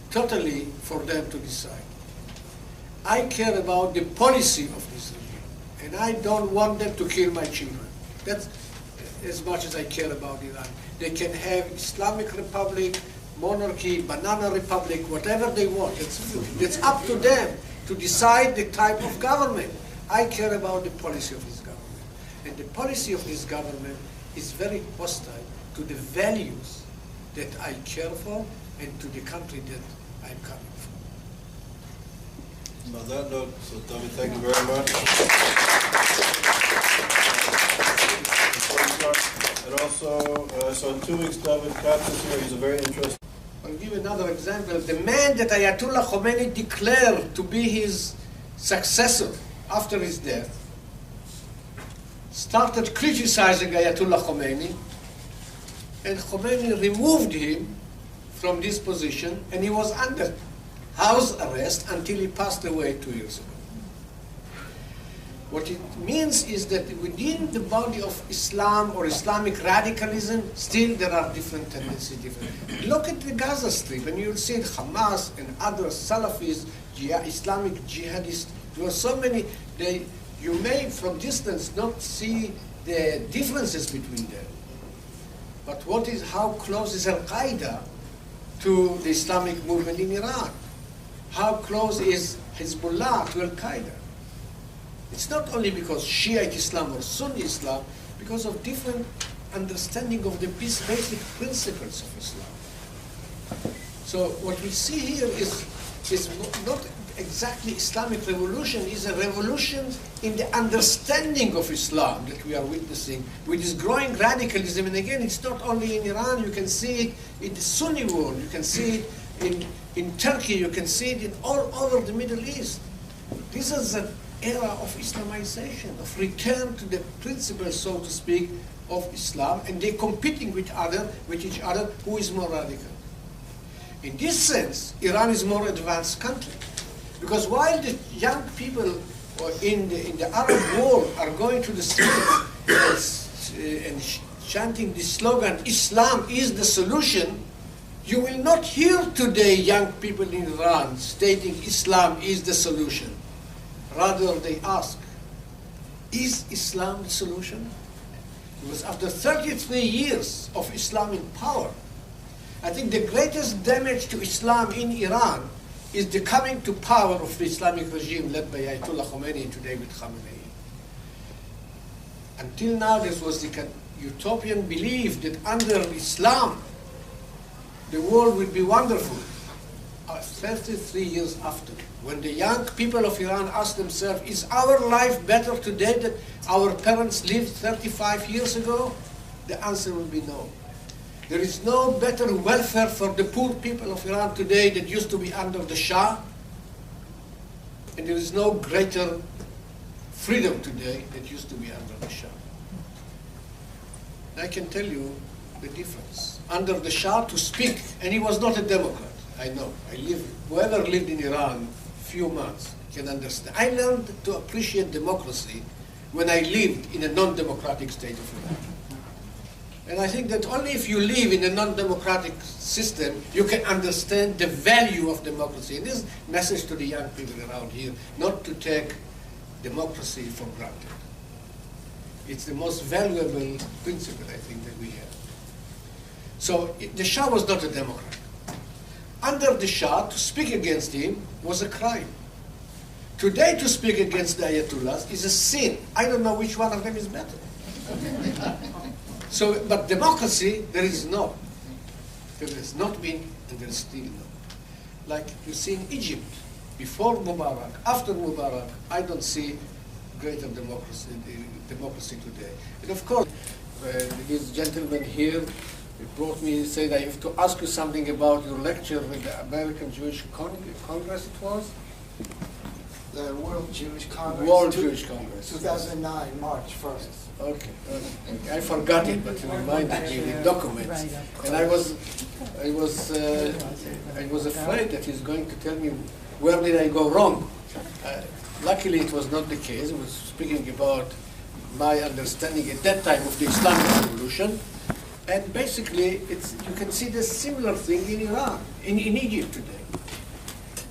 totally for them to decide. I care about the policy of this regime, and I don't want them to kill my children. That's as much as I care about Iran. They can have Islamic Republic, monarchy, banana republic, whatever they want. It's up to them to decide the type of government. I care about the policy of this government. And the policy of this government is very hostile to the values that I care for and to the country that I'm coming from. On that note, so David, thank you very much. Before we start, and also, so in 2 weeks, David Katz is here. He's a very interesting. I'll give another example. The man that Ayatollah Khomeini declared to be his successor after his death started criticizing Ayatollah Khomeini, and Khomeini removed him from this position, and he was under house arrest until he passed away 2 years ago. What it means is that within the body of Islam or Islamic radicalism, still there are different tendencies. Look at the Gaza Strip, and you'll see Hamas and other Salafis, Islamic jihadists. There are so many. You may, from distance, not see the differences between them. But how close is Al-Qaeda to the Islamic movement in Iran? How close is Hezbollah to Al-Qaeda? It's not only because Shiite Islam or Sunni Islam, because of different understanding of the basic principles of Islam. So what we see here is not exactly Islamic revolution, is a revolution in the understanding of Islam that we are witnessing with this growing radicalism. And again, it's not only in Iran, you can see it in the Sunni world, you can see it in Turkey, you can see it in all over the Middle East. This is an era of Islamization, of return to the principles, so to speak, of Islam, and they're competing with each other, who is more radical. In this sense, Iran is a more advanced country. Because while the young people in the Arab world are going to the streets and chanting the slogan, Islam is the solution, you will not hear today young people in Iran stating Islam is the solution. Rather, they ask, is Islam the solution? Because after 33 years of Islam in power, I think the greatest damage to Islam in Iran is the coming to power of the Islamic regime led by Ayatollah Khomeini and today with Khamenei. Until now, this was the utopian belief that under Islam, the world will be wonderful. 33 years after, when the young people of Iran ask themselves, is our life better today than our parents lived 35 years ago? The answer will be no. There is no better welfare for the poor people of Iran today that used to be under the Shah, and there is no greater freedom today that used to be under the Shah. I can tell you the difference. Under the Shah to speak, and he was not a Democrat, I know. Whoever lived in Iran few months can understand. I learned to appreciate democracy when I lived in a non-democratic state of Iran. And I think that only if you live in a non-democratic system, you can understand the value of democracy. And this message to the young people around here, not to take democracy for granted. It's the most valuable principle, I think, that we have. So the Shah was not a Democrat. Under the Shah, to speak against him was a crime. Today, to speak against the Ayatollahs is a sin. I don't know which one of them is better. So, but democracy, there is no. There has not been, and there is still no. Like you see in Egypt, before Mubarak, after Mubarak, I don't see greater democracy today. And of course, this gentleman here brought me and said, I have to ask you something about your lecture with the American Jewish Congress, it was? The World Jewish Congress. World Jewish Congress. 2009, March 1st. Okay. I forgot it, but you reminded me with documents. And I was afraid that he's going to tell me where did I go wrong. Luckily, it was not the case. I was speaking about my understanding at that time of the Islamic Revolution. And basically, you can see the similar thing in Iran, in Egypt today.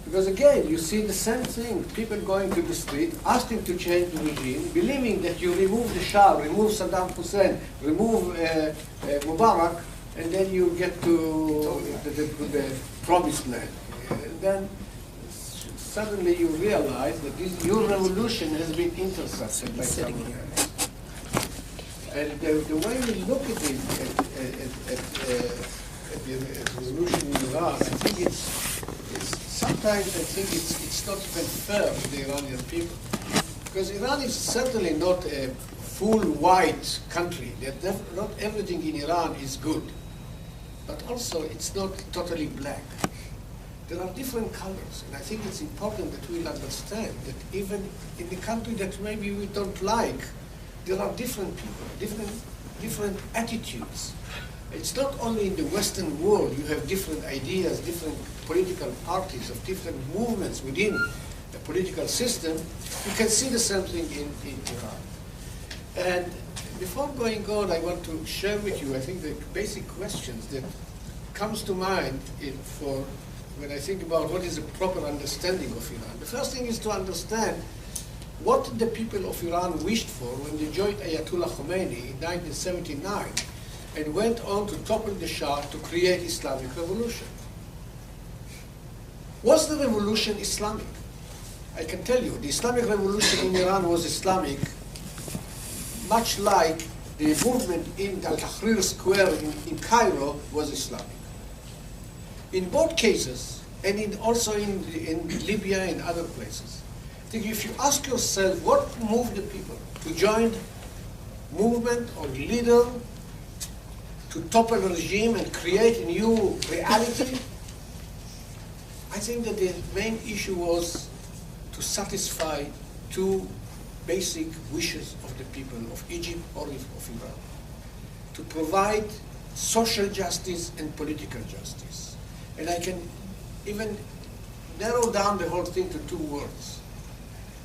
Because again, you see the same thing, people going to the street, asking to change the regime, believing that you remove the Shah, remove Saddam Hussein, remove Mubarak, and then you get to the promised land. And then suddenly you realize that your revolution has been intercepted by someone else. And the way we look at the revolution in Iran, I think sometimes I think it's not even fair to the Iranian people. Because Iran is certainly not a full white country. Not everything in Iran is good. But also it's not totally black. There are different colors. And I think it's important that we understand that even in the country that maybe we don't like, there are different people, different attitudes. It's not only in the Western world you have different ideas, different political parties of different movements within the political system. You can see the same thing in Iran. And before going on, I want to share with you, I think, the basic questions that comes to mind when I think about what is a proper understanding of Iran. The first thing is to understand what the people of Iran wished for when they joined Ayatollah Khomeini in 1979 and went on to topple the Shah to create Islamic revolution. Was the revolution Islamic? I can tell you, the Islamic revolution in Iran was Islamic, much like the movement in Al-Tahrir Square in Cairo was Islamic. In both cases, and also in Libya and other places, I think if you ask yourself what moved the people to join movement or leader to topple a regime and create a new reality, I think that the main issue was to satisfy two basic wishes of the people of Egypt or of Iran, to provide social justice and political justice. And I can even narrow down the whole thing to two words.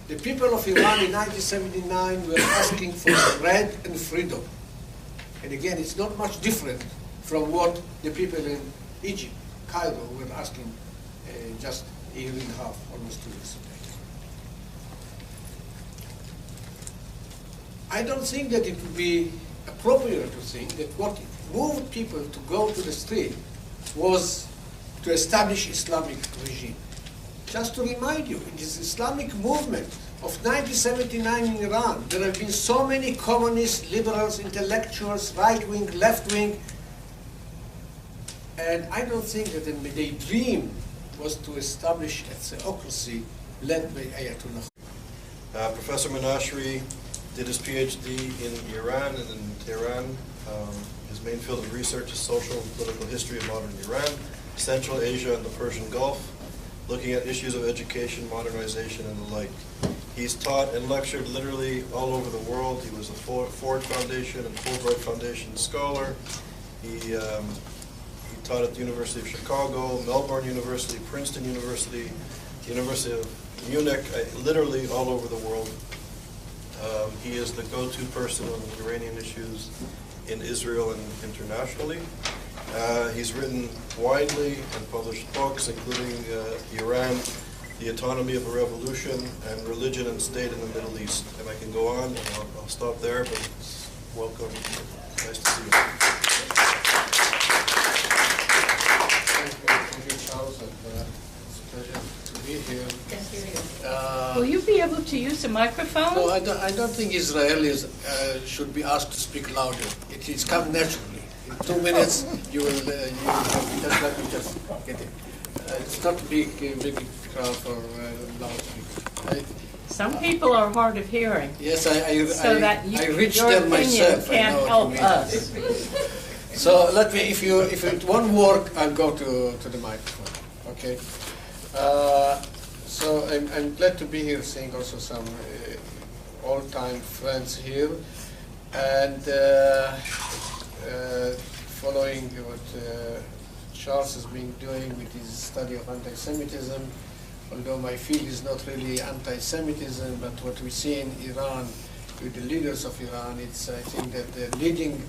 The people of Iran in 1979 were asking for bread and freedom. And again, it's not much different from what the people in Egypt, Cairo, were asking just a year and a half, almost 2 years ago. I don't think that it would be appropriate to think that what moved people to go to the street was to establish Islamic regime. Just to remind you, in this Islamic movement of 1979 in Iran, there have been so many communists, liberals, intellectuals, right-wing, left-wing, and I don't think that their dream was to establish a theocracy led by Ayatollah. Professor Menashri did his PhD in Iran and in Tehran. His main field of research is social and political history of modern Iran, Central Asia and the Persian Gulf, looking at issues of education, modernization, and the like. He's taught and lectured literally all over the world. He was a Ford Foundation and Fulbright Foundation scholar. He taught at the University of Chicago, Melbourne University, Princeton University, University of Munich, literally all over the world. He is the go-to person on Iranian issues in Israel and internationally. He's written widely and published books, including Iran, The Autonomy of a Revolution, and Religion and State in the Middle East. And I can go on, and I'll stop there, but welcome. Nice to see you. Thank you, Charles, and it's a pleasure to be here. Will you be able to use a microphone? No, I don't think Israelis should be asked to speak louder. It comes naturally. In 2 minutes, you will just let me just get it. It's not a big crowd for loudspeakers. Some people are hard of hearing. Yes, I reached your there opinion myself. can't help us. So let me, if it won't work, I'll go to the microphone. Okay. So I'm glad to be here, seeing also some old-time friends here, and following what Charles has been doing with his study of anti-Semitism. Although my field is not really anti-Semitism, but what we see in Iran with the leaders of Iran, it's I think that the leading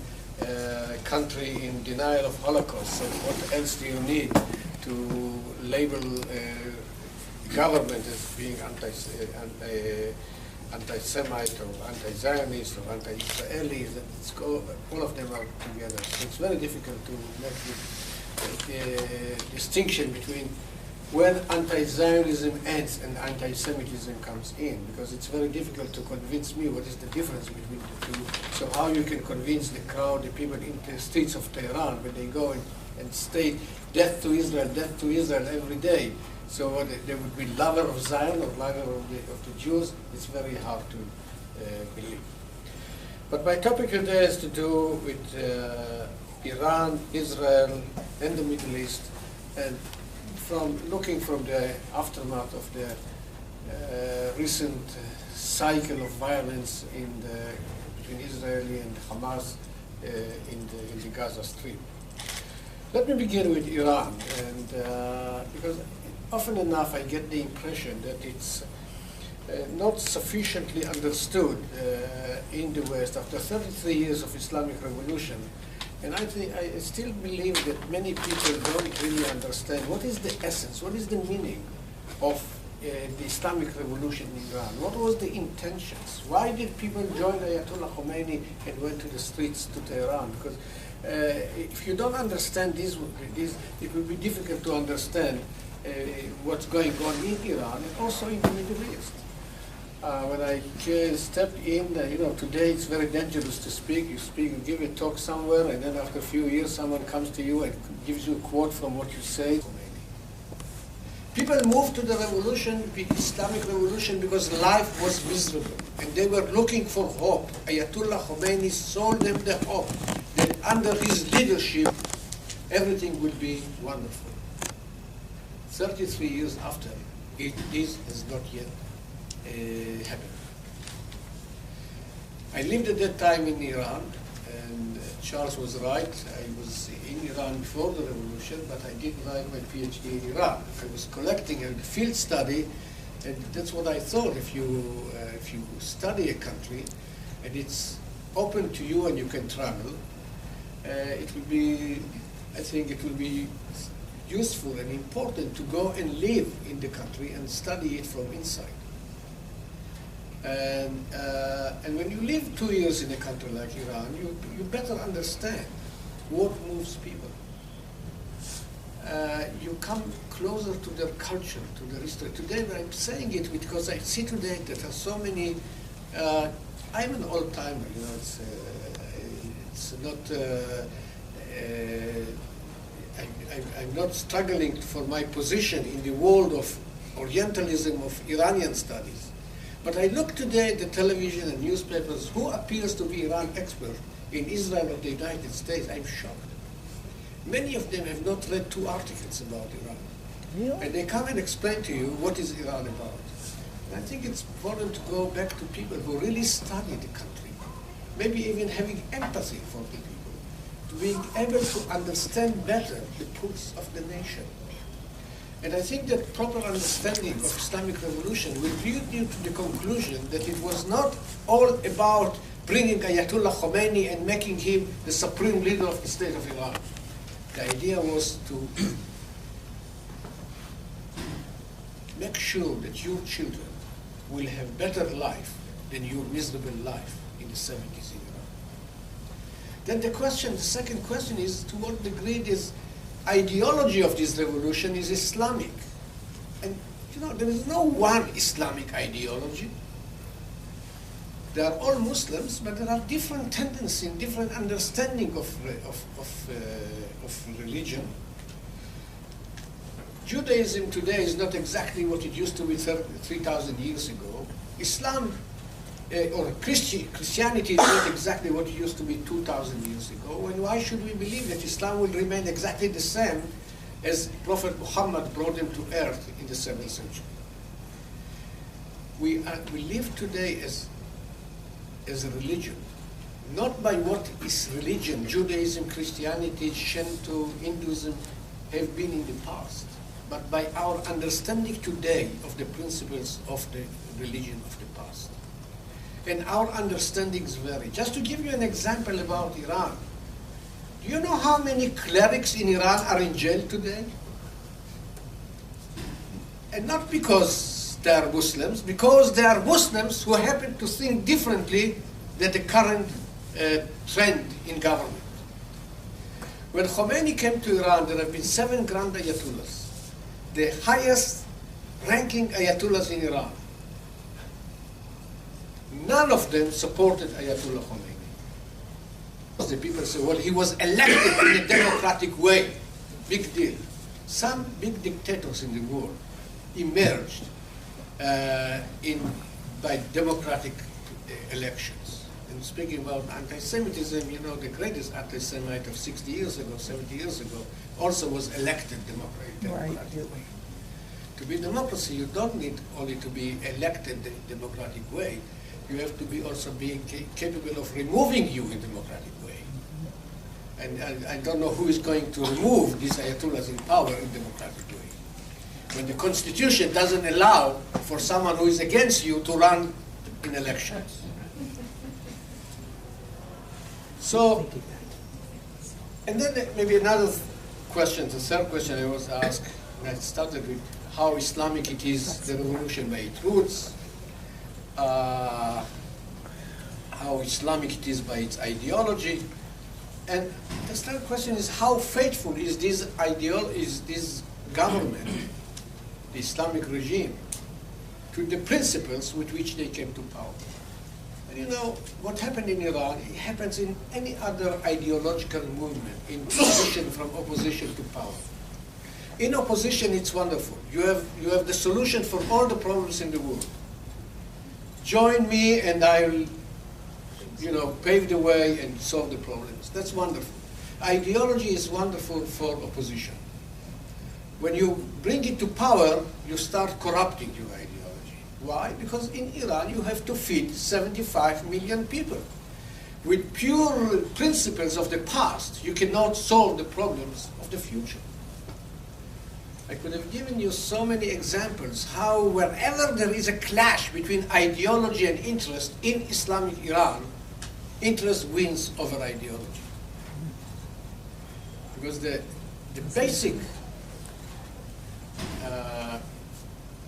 country in denial of Holocaust. So what else do you need to label government as being anti-Semite or anti-Zionist or anti-Israeli? All of them are together. So it's very difficult to make the distinction between when anti-Zionism ends and anti-Semitism comes in, because it's very difficult to convince me what is the difference between the two. So how you can convince the crowd, the people in the streets of Tehran, when they go and state death to Israel every day. So what, they would be lover of Zion or lover of the Jews. It's very hard to believe. But my topic today has to do with Iran, Israel, and the Middle East, and looking from the aftermath of the recent cycle of violence between Israeli and Hamas in the Gaza Strip. Let me begin with Iran, and because often enough I get the impression that it's not sufficiently understood in the West after 33 years of Islamic revolution. And I still believe that many people don't really understand what is the essence, what is the meaning of the Islamic revolution in Iran. What was the intentions? Why did people join Ayatollah Khomeini and went to the streets to Tehran? Because if you don't understand this, it will be difficult to understand what's going on in Iran and also in the Middle East. When I stepped in, today it's very dangerous to speak. You give a talk somewhere, and then after a few years, someone comes to you and gives you a quote from what you say. People moved to the revolution, the Islamic revolution, because life was miserable, and they were looking for hope. Ayatollah Khomeini sold them the hope that under his leadership, everything would be wonderful. 33 years after, has not yet happened. I lived at that time in Iran, and Charles was right. I was in Iran before the revolution, but I didn't like my PhD in Iran. I was collecting a field study, and that's what I thought. If you study a country, and it's open to you and you can travel, it will be, I think it will be useful and important to go and live in the country and study it from inside. And when you live 2 years in a country like Iran, you better understand what moves people. You come closer to their culture, to their history. Today I'm saying it because I see today that there are so many, I'm an old timer, it's not, I'm not struggling for my position in the world of Orientalism, of Iranian studies. But I look today at the television and newspapers, who appears to be Iran expert in Israel or the United States? I'm shocked. Many of them have not read 2 articles about Iran. Yeah. And they come and explain to you what is Iran about. And I think it's important to go back to people who really study the country, maybe even having empathy for the people, to being able to understand better the pulse of the nation. And I think that proper understanding of Islamic revolution will lead you to the conclusion that it was not all about bringing Ayatollah Khomeini and making him the supreme leader of the state of Iran. The idea was to make sure that your children will have better life than your miserable life in the 70s in Iran. Then the second question is, to what degree this ideology of this revolution is Islamic? And there is no one Islamic ideology. They are all Muslims, but there are different tendencies, different understanding of religion. Judaism today is not exactly what it used to be 3,000 years ago. Islam or Christianity is not exactly what it used to be 2,000 years ago. And why should we believe that Islam will remain exactly the same as Prophet Muhammad brought them to earth in the 7th century? We live today as a religion, not by what is religion, Judaism, Christianity, Shinto, Hinduism have been in the past, but by our understanding today of the principles of the religion of the past. And our understandings vary. Just to give you an example about Iran, do you know how many clerics in Iran are in jail today? And not because they are Muslims, because they are Muslims who happen to think differently than the current trend in government. When Khomeini came to Iran, there have been 7 grand ayatollahs, the highest ranking ayatollahs in Iran. None of them supported Ayatollah Khomeini. The people say, well, he was elected in a democratic way. Big deal. Some big dictators in the world emerged by democratic elections. And speaking about anti-Semitism, the greatest anti-Semite of 60 years ago, 70 years ago, also was elected democratic way. To be democracy, you don't need only to be elected the democratic way. You have to be also being capable of removing you in democratic way. And I don't know who is going to remove these ayatollahs in power in democratic way, when the Constitution doesn't allow for someone who is against you to run in elections. So, and then maybe another question, the third question I was asked, and I started with how Islamic it is, the revolution by its roots, how Islamic it is by its ideology, and the third question is how faithful is this government, the Islamic regime, to the principles with which they came to power. And what happened in Iran, it happens in any other ideological movement, in transition from opposition to power. In opposition, it's wonderful. You have the solution for all the problems in the world. Join me and I'll, pave the way and solve the problems. That's wonderful. Ideology is wonderful for opposition. When you bring it to power, you start corrupting your ideology. Why? Because in Iran, you have to feed 75 million people. With pure principles of the past, you cannot solve the problems of the future. I could have given you so many examples how wherever there is a clash between ideology and interest in Islamic Iran, interest wins over ideology. Because the basic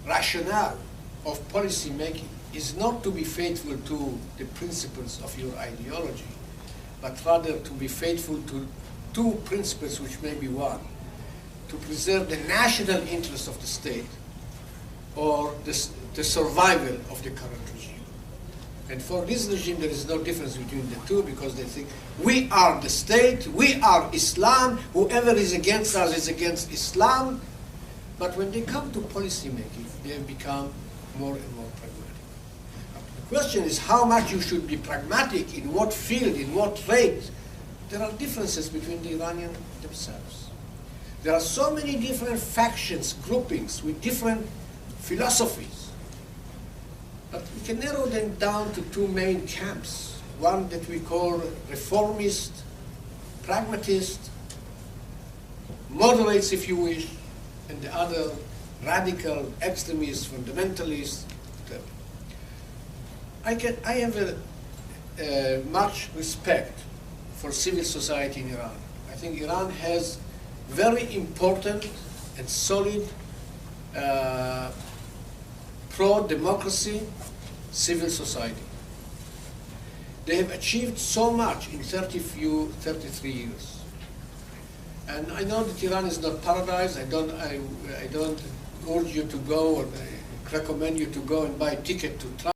rationale of policy making is not to be faithful to the principles of your ideology, but rather to be faithful to 2 principles which may be one: to preserve the national interest of the state or the survival of the current regime. And for this regime, there is no difference between the two, because they think, we are the state, we are Islam, whoever is against us is against Islam. But when they come to policy making, they have become more and more pragmatic. The question is how much you should be pragmatic, in what field, in what rate. There are differences between the Iranians themselves. There are so many different factions, groupings with different philosophies. But we can narrow them down to 2 main camps. One that we call reformist, pragmatist, moderates if you wish, and the other radical extremists, fundamentalists. I have much respect for civil society in Iran. I think Iran has very important and solid pro-democracy civil society. They have achieved so much in 33 years. And I know that Iran is not paradise. I don't urge you to go or recommend you to go and buy a ticket to try.